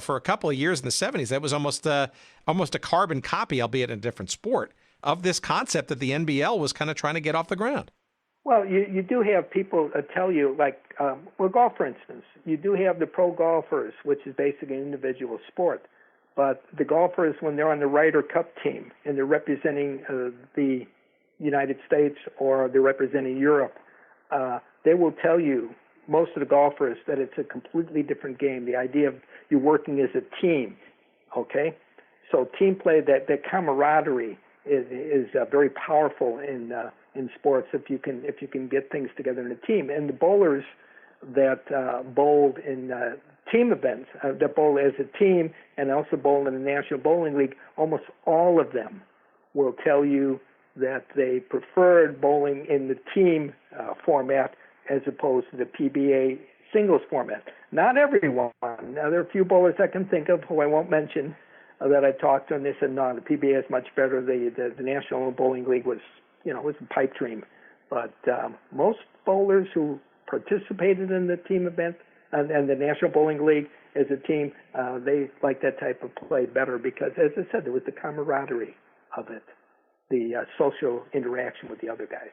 Speaker 4: for a couple of years in the 70s, that was almost a carbon copy, albeit in a different sport, of this concept that the NBL was kind of trying to get off the ground.
Speaker 5: Well, you do have people tell you, like, golf, for instance, you do have the pro golfers, which is basically an individual sport. But the golfers, when they're on the Ryder Cup team and they're representing the United States or they're representing Europe, they will tell you, most of the golfers, that it's a completely different game. The idea of you working as a team, okay? So team play, that camaraderie is very powerful in sports if you can get things together in a team. And the bowlers that bowled in team events, that bowl as a team and also bowl in the National Bowling League, almost all of them will tell you that they preferred bowling in the team format as opposed to the PBA singles format. Not everyone. Now, there are a few bowlers I can think of who I won't mention that I talked to, and they said, no, the PBA is much better. The National Bowling League was, was a pipe dream. But most bowlers who participated in the team event and the National Bowling League as a team, they like that type of play better because, as I said, there was the camaraderie of it, the social interaction with the other guys.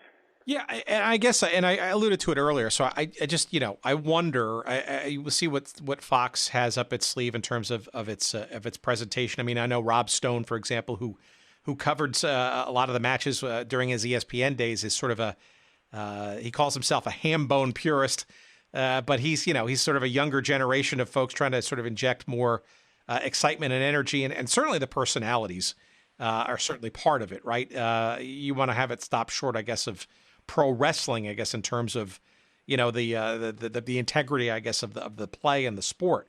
Speaker 4: Yeah, and I guess, and I alluded to it earlier. So I just, I wonder. I will see what Fox has up its sleeve in terms of its presentation. I mean, I know Rob Stone, for example, who covered a lot of the matches during his ESPN days, is sort of he calls himself a ham bone purist, but he's sort of a younger generation of folks trying to sort of inject more excitement and energy, and certainly the personalities are certainly part of it, right? You want to have it stop short, I guess, of pro wrestling, I guess, in terms of, the integrity, I guess, of the play and the sport.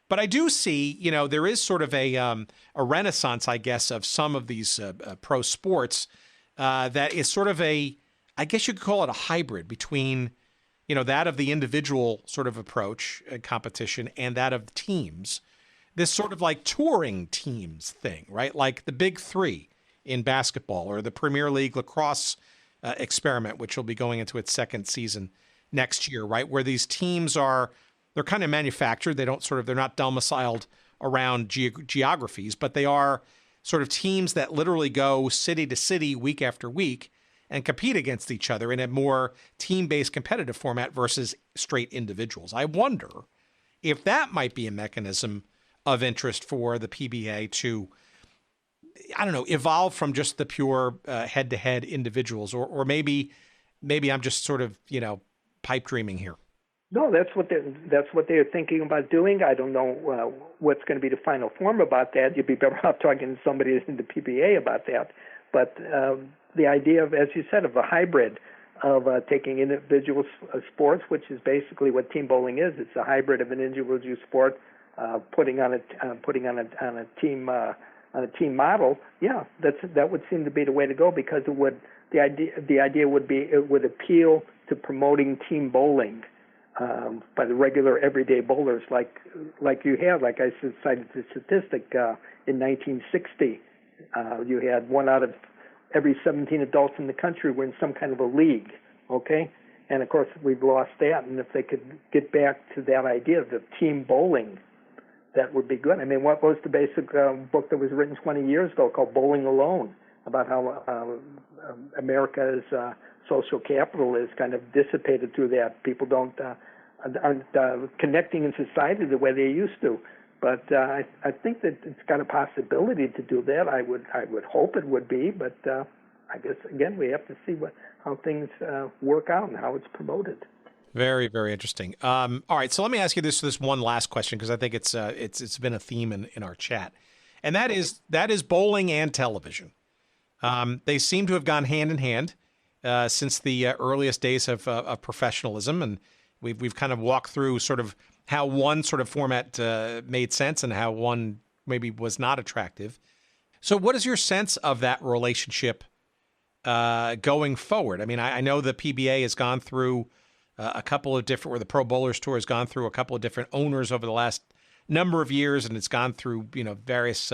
Speaker 4: But I do see, there is sort of a renaissance, I guess, of some of these pro sports that is sort of I guess you could call it a hybrid between, that of the individual sort of approach and competition and that of teams. This sort of like touring teams thing, right? Like the Big Three in basketball or the Premier League lacrosse experiment, which will be going into its second season next year, right? Where these teams they're kind of manufactured. They're not domiciled around geographies, but they are sort of teams that literally go city to city week after week and compete against each other in a more team-based competitive format versus straight individuals. I wonder if that might be a mechanism of interest for the PBA to, I don't know, evolve from just the pure head-to-head individuals, or maybe I'm just sort of, pipe dreaming here.
Speaker 5: No, that's what they're thinking about doing. I don't know what's going to be the final form about that. You'd be better off talking to somebody in the PBA about that. But the idea of, as you said, of a hybrid of taking individual sports, which is basically what team bowling is. It's a hybrid of an individual sport, putting on a team model. Yeah, that would seem to be the way to go because the idea would be it would appeal to promoting team bowling by the regular everyday bowlers like you have. Like I cited the statistic in 1960, you had 1 out of every 17 adults in the country were in some kind of a league. Okay, and of course we've lost that. And if they could get back to that idea of team bowling, that would be good. I mean, what was the basic book that was written 20 years ago called Bowling Alone, about how America's social capital is kind of dissipated through that. People aren't connecting in society the way they used to. But I think that it's got a possibility to do that. I would hope it would be, but I guess again we have to see how things work out and how it's promoted.
Speaker 4: Very, very interesting. All right, so let me ask you this one last question because I think it's been a theme in our chat, and that is bowling and television. They seem to have gone hand in hand since the earliest days of professionalism, and we've kind of walked through sort of how one sort of format made sense and how one maybe was not attractive. So, what is your sense of that relationship going forward? I mean, I know the PBA has gone through a couple of different, or the Pro Bowlers Tour has gone through a couple of different owners over the last number of years, and it's gone through various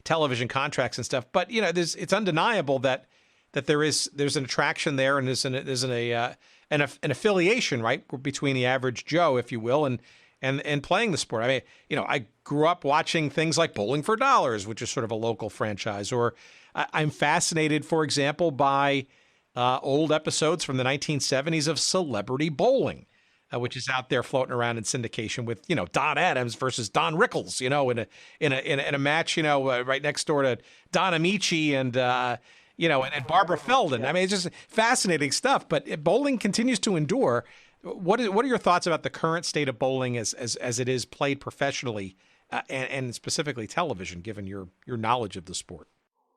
Speaker 4: television contracts and stuff. But it's undeniable that there's an attraction there, and there's an affiliation, right, between the average Joe, if you will, and playing the sport. I mean, I grew up watching things like Bowling for Dollars, which is sort of a local franchise, or I'm fascinated, for example, by old episodes from the 1970s of Celebrity Bowling, which is out there floating around in syndication with, Don Adams versus Don Rickles, in a match, right next door to Don Amici and and Barbara Feldon. I mean, it's just fascinating stuff. But bowling continues to endure. What are your thoughts about the current state of bowling as it is played professionally and specifically television, given your knowledge of the sport?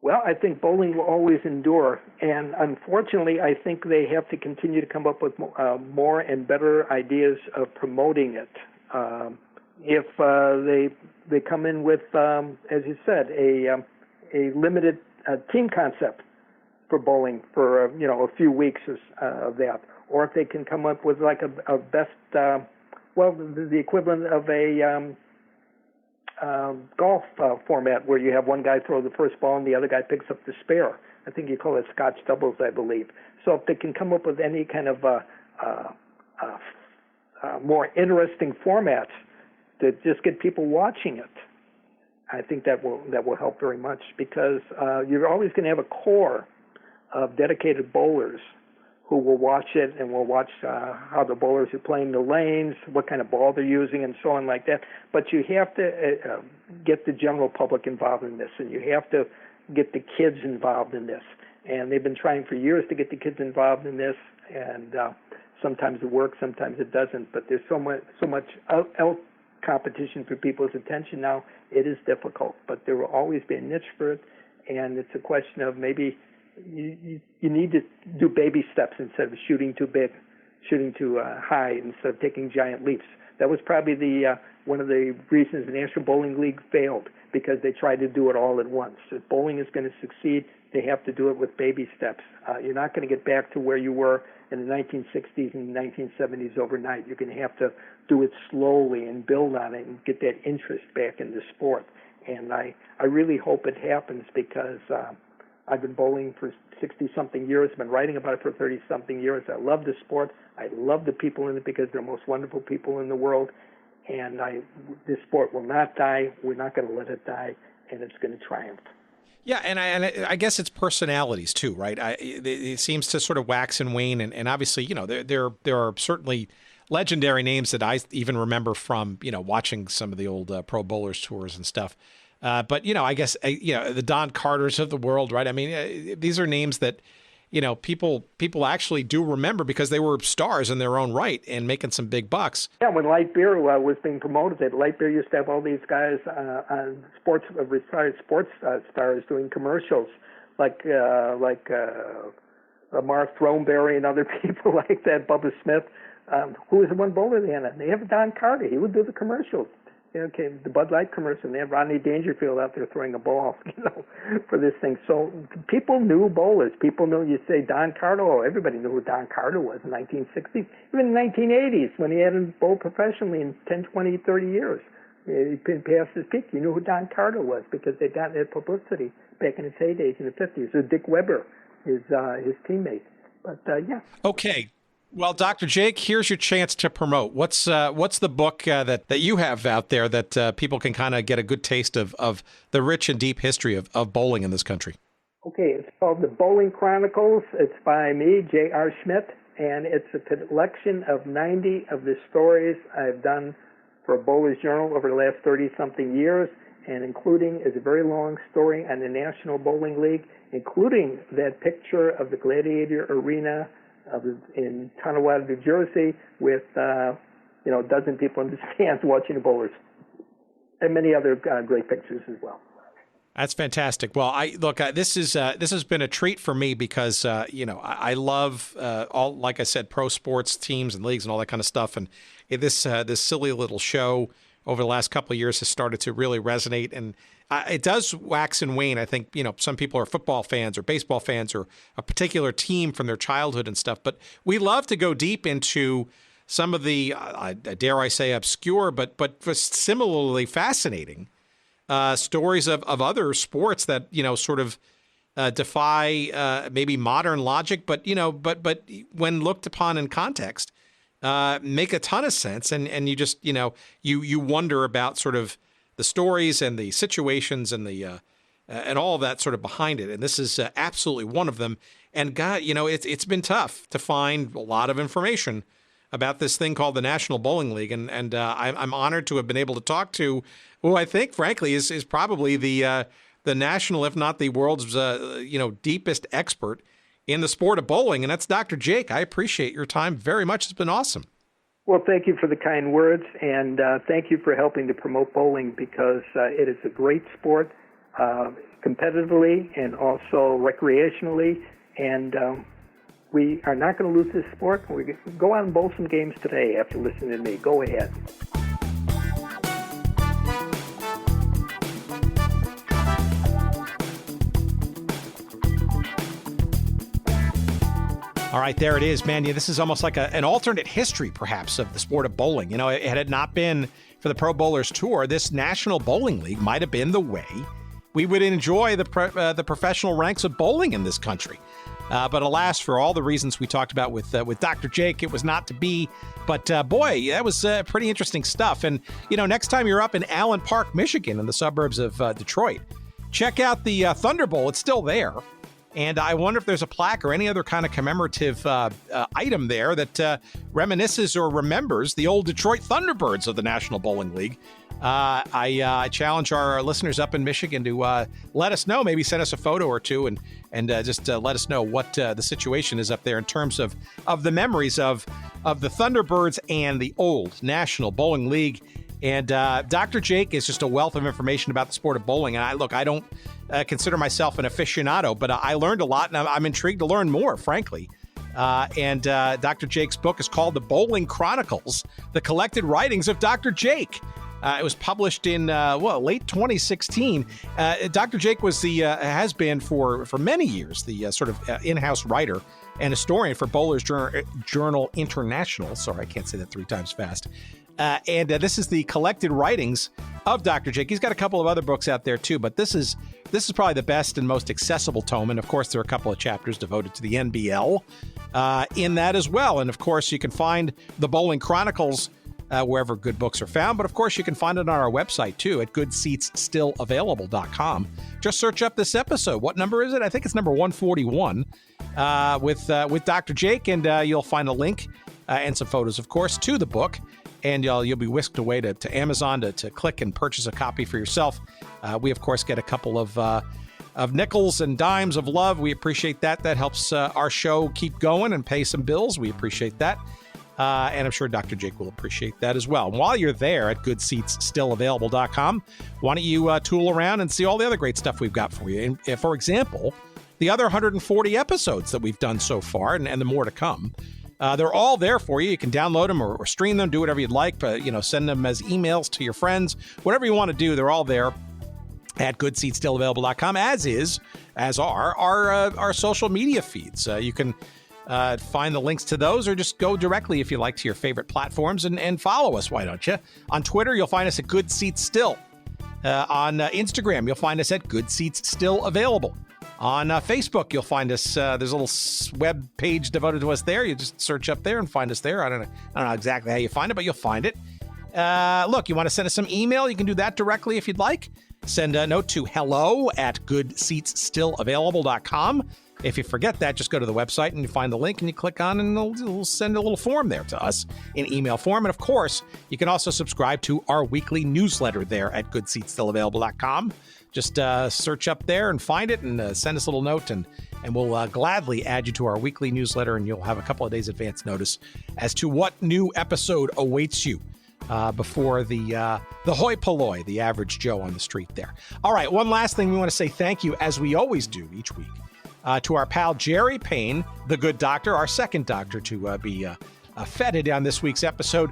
Speaker 5: Well, I think bowling will always endure, and unfortunately, I think they have to continue to come up with more and better ideas of promoting it. If they come in with, as you said, a limited team concept for bowling for a few weeks of that, or if they can come up with like a best well, the equivalent of a golf format where you have one guy throw the first ball and the other guy picks up the spare. I think you call it Scotch doubles, I believe. So if they can come up with any kind of more interesting formats to just get people watching it, I think that will help very much, because you're always going to have a core of dedicated bowlers who will watch it and will watch how the bowlers are playing the lanes, what kind of ball they're using, and so on like that. But you have to get the general public involved in this, and you have to get the kids involved in this. And they've been trying for years to get the kids involved in this, and sometimes it works, sometimes it doesn't. But there's so much out competition for people's attention now. It is difficult, but there will always be a niche for it, and it's a question of maybe you need to do baby steps instead of shooting too big, shooting too high, instead of taking giant leaps. That was probably one of the reasons the National Bowling League failed, because they tried to do it all at once. If bowling is going to succeed, they have to do it with baby steps. You're not going to get back to where you were in the 1960s and 1970s overnight. You're going to have to do it slowly and build on it and get that interest back in the sport. And I really hope it happens, because I've been bowling for 60-something years. I've been writing about it for 30-something years. I love the sport. I love the people in it, because they're the most wonderful people in the world. And this sport will not die. We're not going to let it die, and it's going to triumph.
Speaker 4: Yeah, and I guess it's personalities too, right? It seems to sort of wax and wane, and obviously, there are certainly legendary names that I even remember from watching some of the old pro bowlers tours and stuff. But I guess the Don Carters of the world, right? I mean, these are names that people actually do remember, because they were stars in their own right and making some big bucks.
Speaker 5: Yeah, when Light Beer was being promoted, Light Beer used to have all these guys on retired sports stars doing commercials, like Mark Throneberry and other people like that, Bubba Smith, who was the one bowler they had. They have Don Carter. He would do the commercials. Okay, the Bud Light commercial, they had Rodney Dangerfield out there throwing a ball, for this thing. So people knew bowlers. People knew, you say Don Carter, everybody knew who Don Carter was in the 1960s. Even in the 1980s, when he hadn't bowled professionally in 10, 20, 30 years. He'd been past his peak. You knew who Don Carter was, because they got that publicity back in his heydays in the 50s. So Dick Weber, his teammate. But, yeah.
Speaker 4: Okay. Well, Dr. Jake, here's your chance to promote. What's the book that you have out there that people can kind of get a good taste of the rich and deep history of bowling in this country?
Speaker 5: Okay, it's called The Bowling Chronicles. It's by me, J.R. Schmidt, and it's a collection of 90 of the stories I've done for Bowler's Journal over the last 30-something years, and including is a very long story on the National Bowling League, including that picture of the Gladiator Arena in Tonawanda, New Jersey, with a dozen people in the stands watching the bowlers, and many other great pictures as well.
Speaker 4: That's fantastic. Well, this has been a treat for me, because I love all, like I said, pro sports teams and leagues and all that kind of stuff, and this silly little show over the last couple of years has started to really resonate, and it does wax and wane. I think, some people are football fans or baseball fans or a particular team from their childhood and stuff. But we love to go deep into some of the, dare I say, obscure, but similarly fascinating stories of other sports that, sort of defy maybe modern logic, but when looked upon in context, make a ton of sense. And you just, you wonder about sort of the stories and the situations and the and all of that sort of behind it. And this is absolutely one of them. And God, it's been tough to find a lot of information about this thing called the National Bowling League. And I'm honored to have been able to talk to who I think, frankly, is probably the national, if not the world's, deepest expert in the sport of bowling. And that's Dr. Jake. I appreciate your time very much. It's been awesome.
Speaker 5: Well, thank you for the kind words, and thank you for helping to promote bowling, because it is a great sport, competitively and also recreationally, and we are not going to lose this sport. We're going to go out and bowl some games today after listening to me. Go ahead.
Speaker 4: All right, there it is, man. Yeah, this is almost like an alternate history, perhaps, of the sport of bowling. You know, had it not been for the Pro Bowlers Tour, this National Bowling League might have been the way we would enjoy the professional ranks of bowling in this country. But alas, for all the reasons we talked about with Dr. Jake, it was not to be. But boy, that was pretty interesting stuff. And, you know, next time you're up in Allen Park, Michigan, in the suburbs of Detroit, check out the Thunder Bowl. It's still there. And I wonder if there's a plaque or any other kind of commemorative item there that reminisces or remembers the old Detroit Thunderbirds of the National Bowling League. I challenge our listeners up in Michigan to let us know, maybe send us a photo or two and just let us know what the situation is up there in terms of the memories of the Thunderbirds and the old National Bowling League. And Dr. Jake is just a wealth of information about the sport of bowling. And I don't consider myself an aficionado, but I learned a lot, and I'm intrigued to learn more, frankly. And Dr. Jake's book is called The Bowling Chronicles, The Collected Writings of Dr. Jake. It was published in late 2016. Dr. Jake was has been for many years the sort of in-house writer and historian for Bowlers Journal International. Sorry, I can't say that 3 times fast. And this is the collected writings of Dr. Jake. He's got a couple of other books out there too, but this is probably the best and most accessible tome. And of course, there are a couple of chapters devoted to the NBL in that as well. And of course, you can find the Bowling Chronicles wherever good books are found. But of course, you can find it on our website too at goodseatsstillavailable.com. Just search up this episode. What number is it? I think it's number 141 with Dr. Jake, and you'll find a link and some photos, of course, to the book. And you'll be whisked away to Amazon to click and purchase a copy for yourself. We, of course, get a couple of nickels and dimes of love. We appreciate that. That helps our show keep going and pay some bills. We appreciate that. And I'm sure Dr. Jake will appreciate that as well. And while you're there at goodseatsstillavailable.com, why don't you tool around and see all the other great stuff we've got for you. And, for example, the other 140 episodes that we've done so far and the more to come. They're all there for you. You can download them or stream them, do whatever you'd like, but, send them as emails to your friends. Whatever you want to do, they're all there at goodseatsstillavailable.com, as are our social media feeds. You can find the links to those or just go directly, if you like, to your favorite platforms and follow us. Why don't you? On Twitter, you'll find us at Good Seats Still. On Instagram, you'll find us at Good Seats Still Available. On Facebook, you'll find us. There's a little web page devoted to us there. You just search up there and find us there. I don't know exactly how you find it, but you'll find it. Look, you want to send us some email? You can do that directly if you'd like. Send a note to hello@goodseatsstillavailable.com. If you forget that, just go to the website and you find the link and you click on and it'll send a little form there to us in email form. And of course, you can also subscribe to our weekly newsletter there at goodseatsstillavailable.com. Just search up there and find it and send us a little note and we'll gladly add you to our weekly newsletter, and you'll have a couple of days advance notice as to what new episode awaits you before the hoi polloi, the average Joe on the street there. All right, one last thing we want to say thank you, as we always do each week, to our pal Jerry Payne, the good doctor, our second doctor to be feted on this week's episode.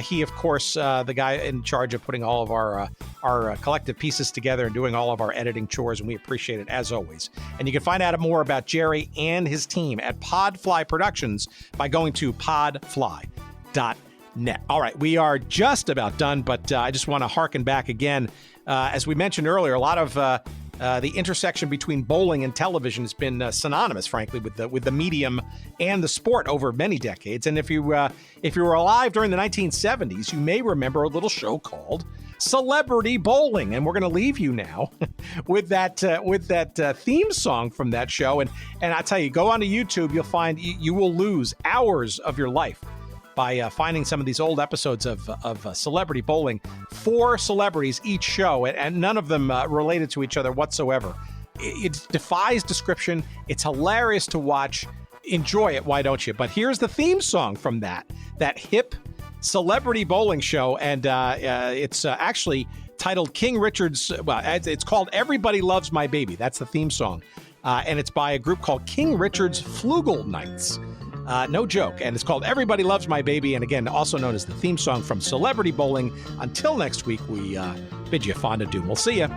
Speaker 4: He, of course, the guy in charge of putting all of our collective pieces together and doing all of our editing chores, and we appreciate it as always. And you can find out more about Jerry and his team at Podfly Productions by going to podfly.net. All right, we are just about done, but I just want to harken back again. As we mentioned earlier, a lot of the intersection between bowling and television has been synonymous, frankly, with the medium and the sport over many decades. And if you were alive during the 1970s, you may remember a little show called Celebrity Bowling, and we're going to leave you now with that theme song from that show. And I tell you, go onto YouTube, you'll find you will lose hours of your life by finding some of these old episodes of Celebrity Bowling. 4 celebrities each show, and none of them related to each other whatsoever. It defies description. It's hilarious to watch. Enjoy it, why don't you? But here's the theme song from that hip Celebrity Bowling show, and it's actually titled King Richard's, it's called Everybody Loves My Baby. That's the theme song. And it's by a group called King Richard's Flugel Knights. No joke. And it's called Everybody Loves My Baby. And again, also known as the theme song from Celebrity Bowling. Until next week, we bid you fond adieu. We'll see you.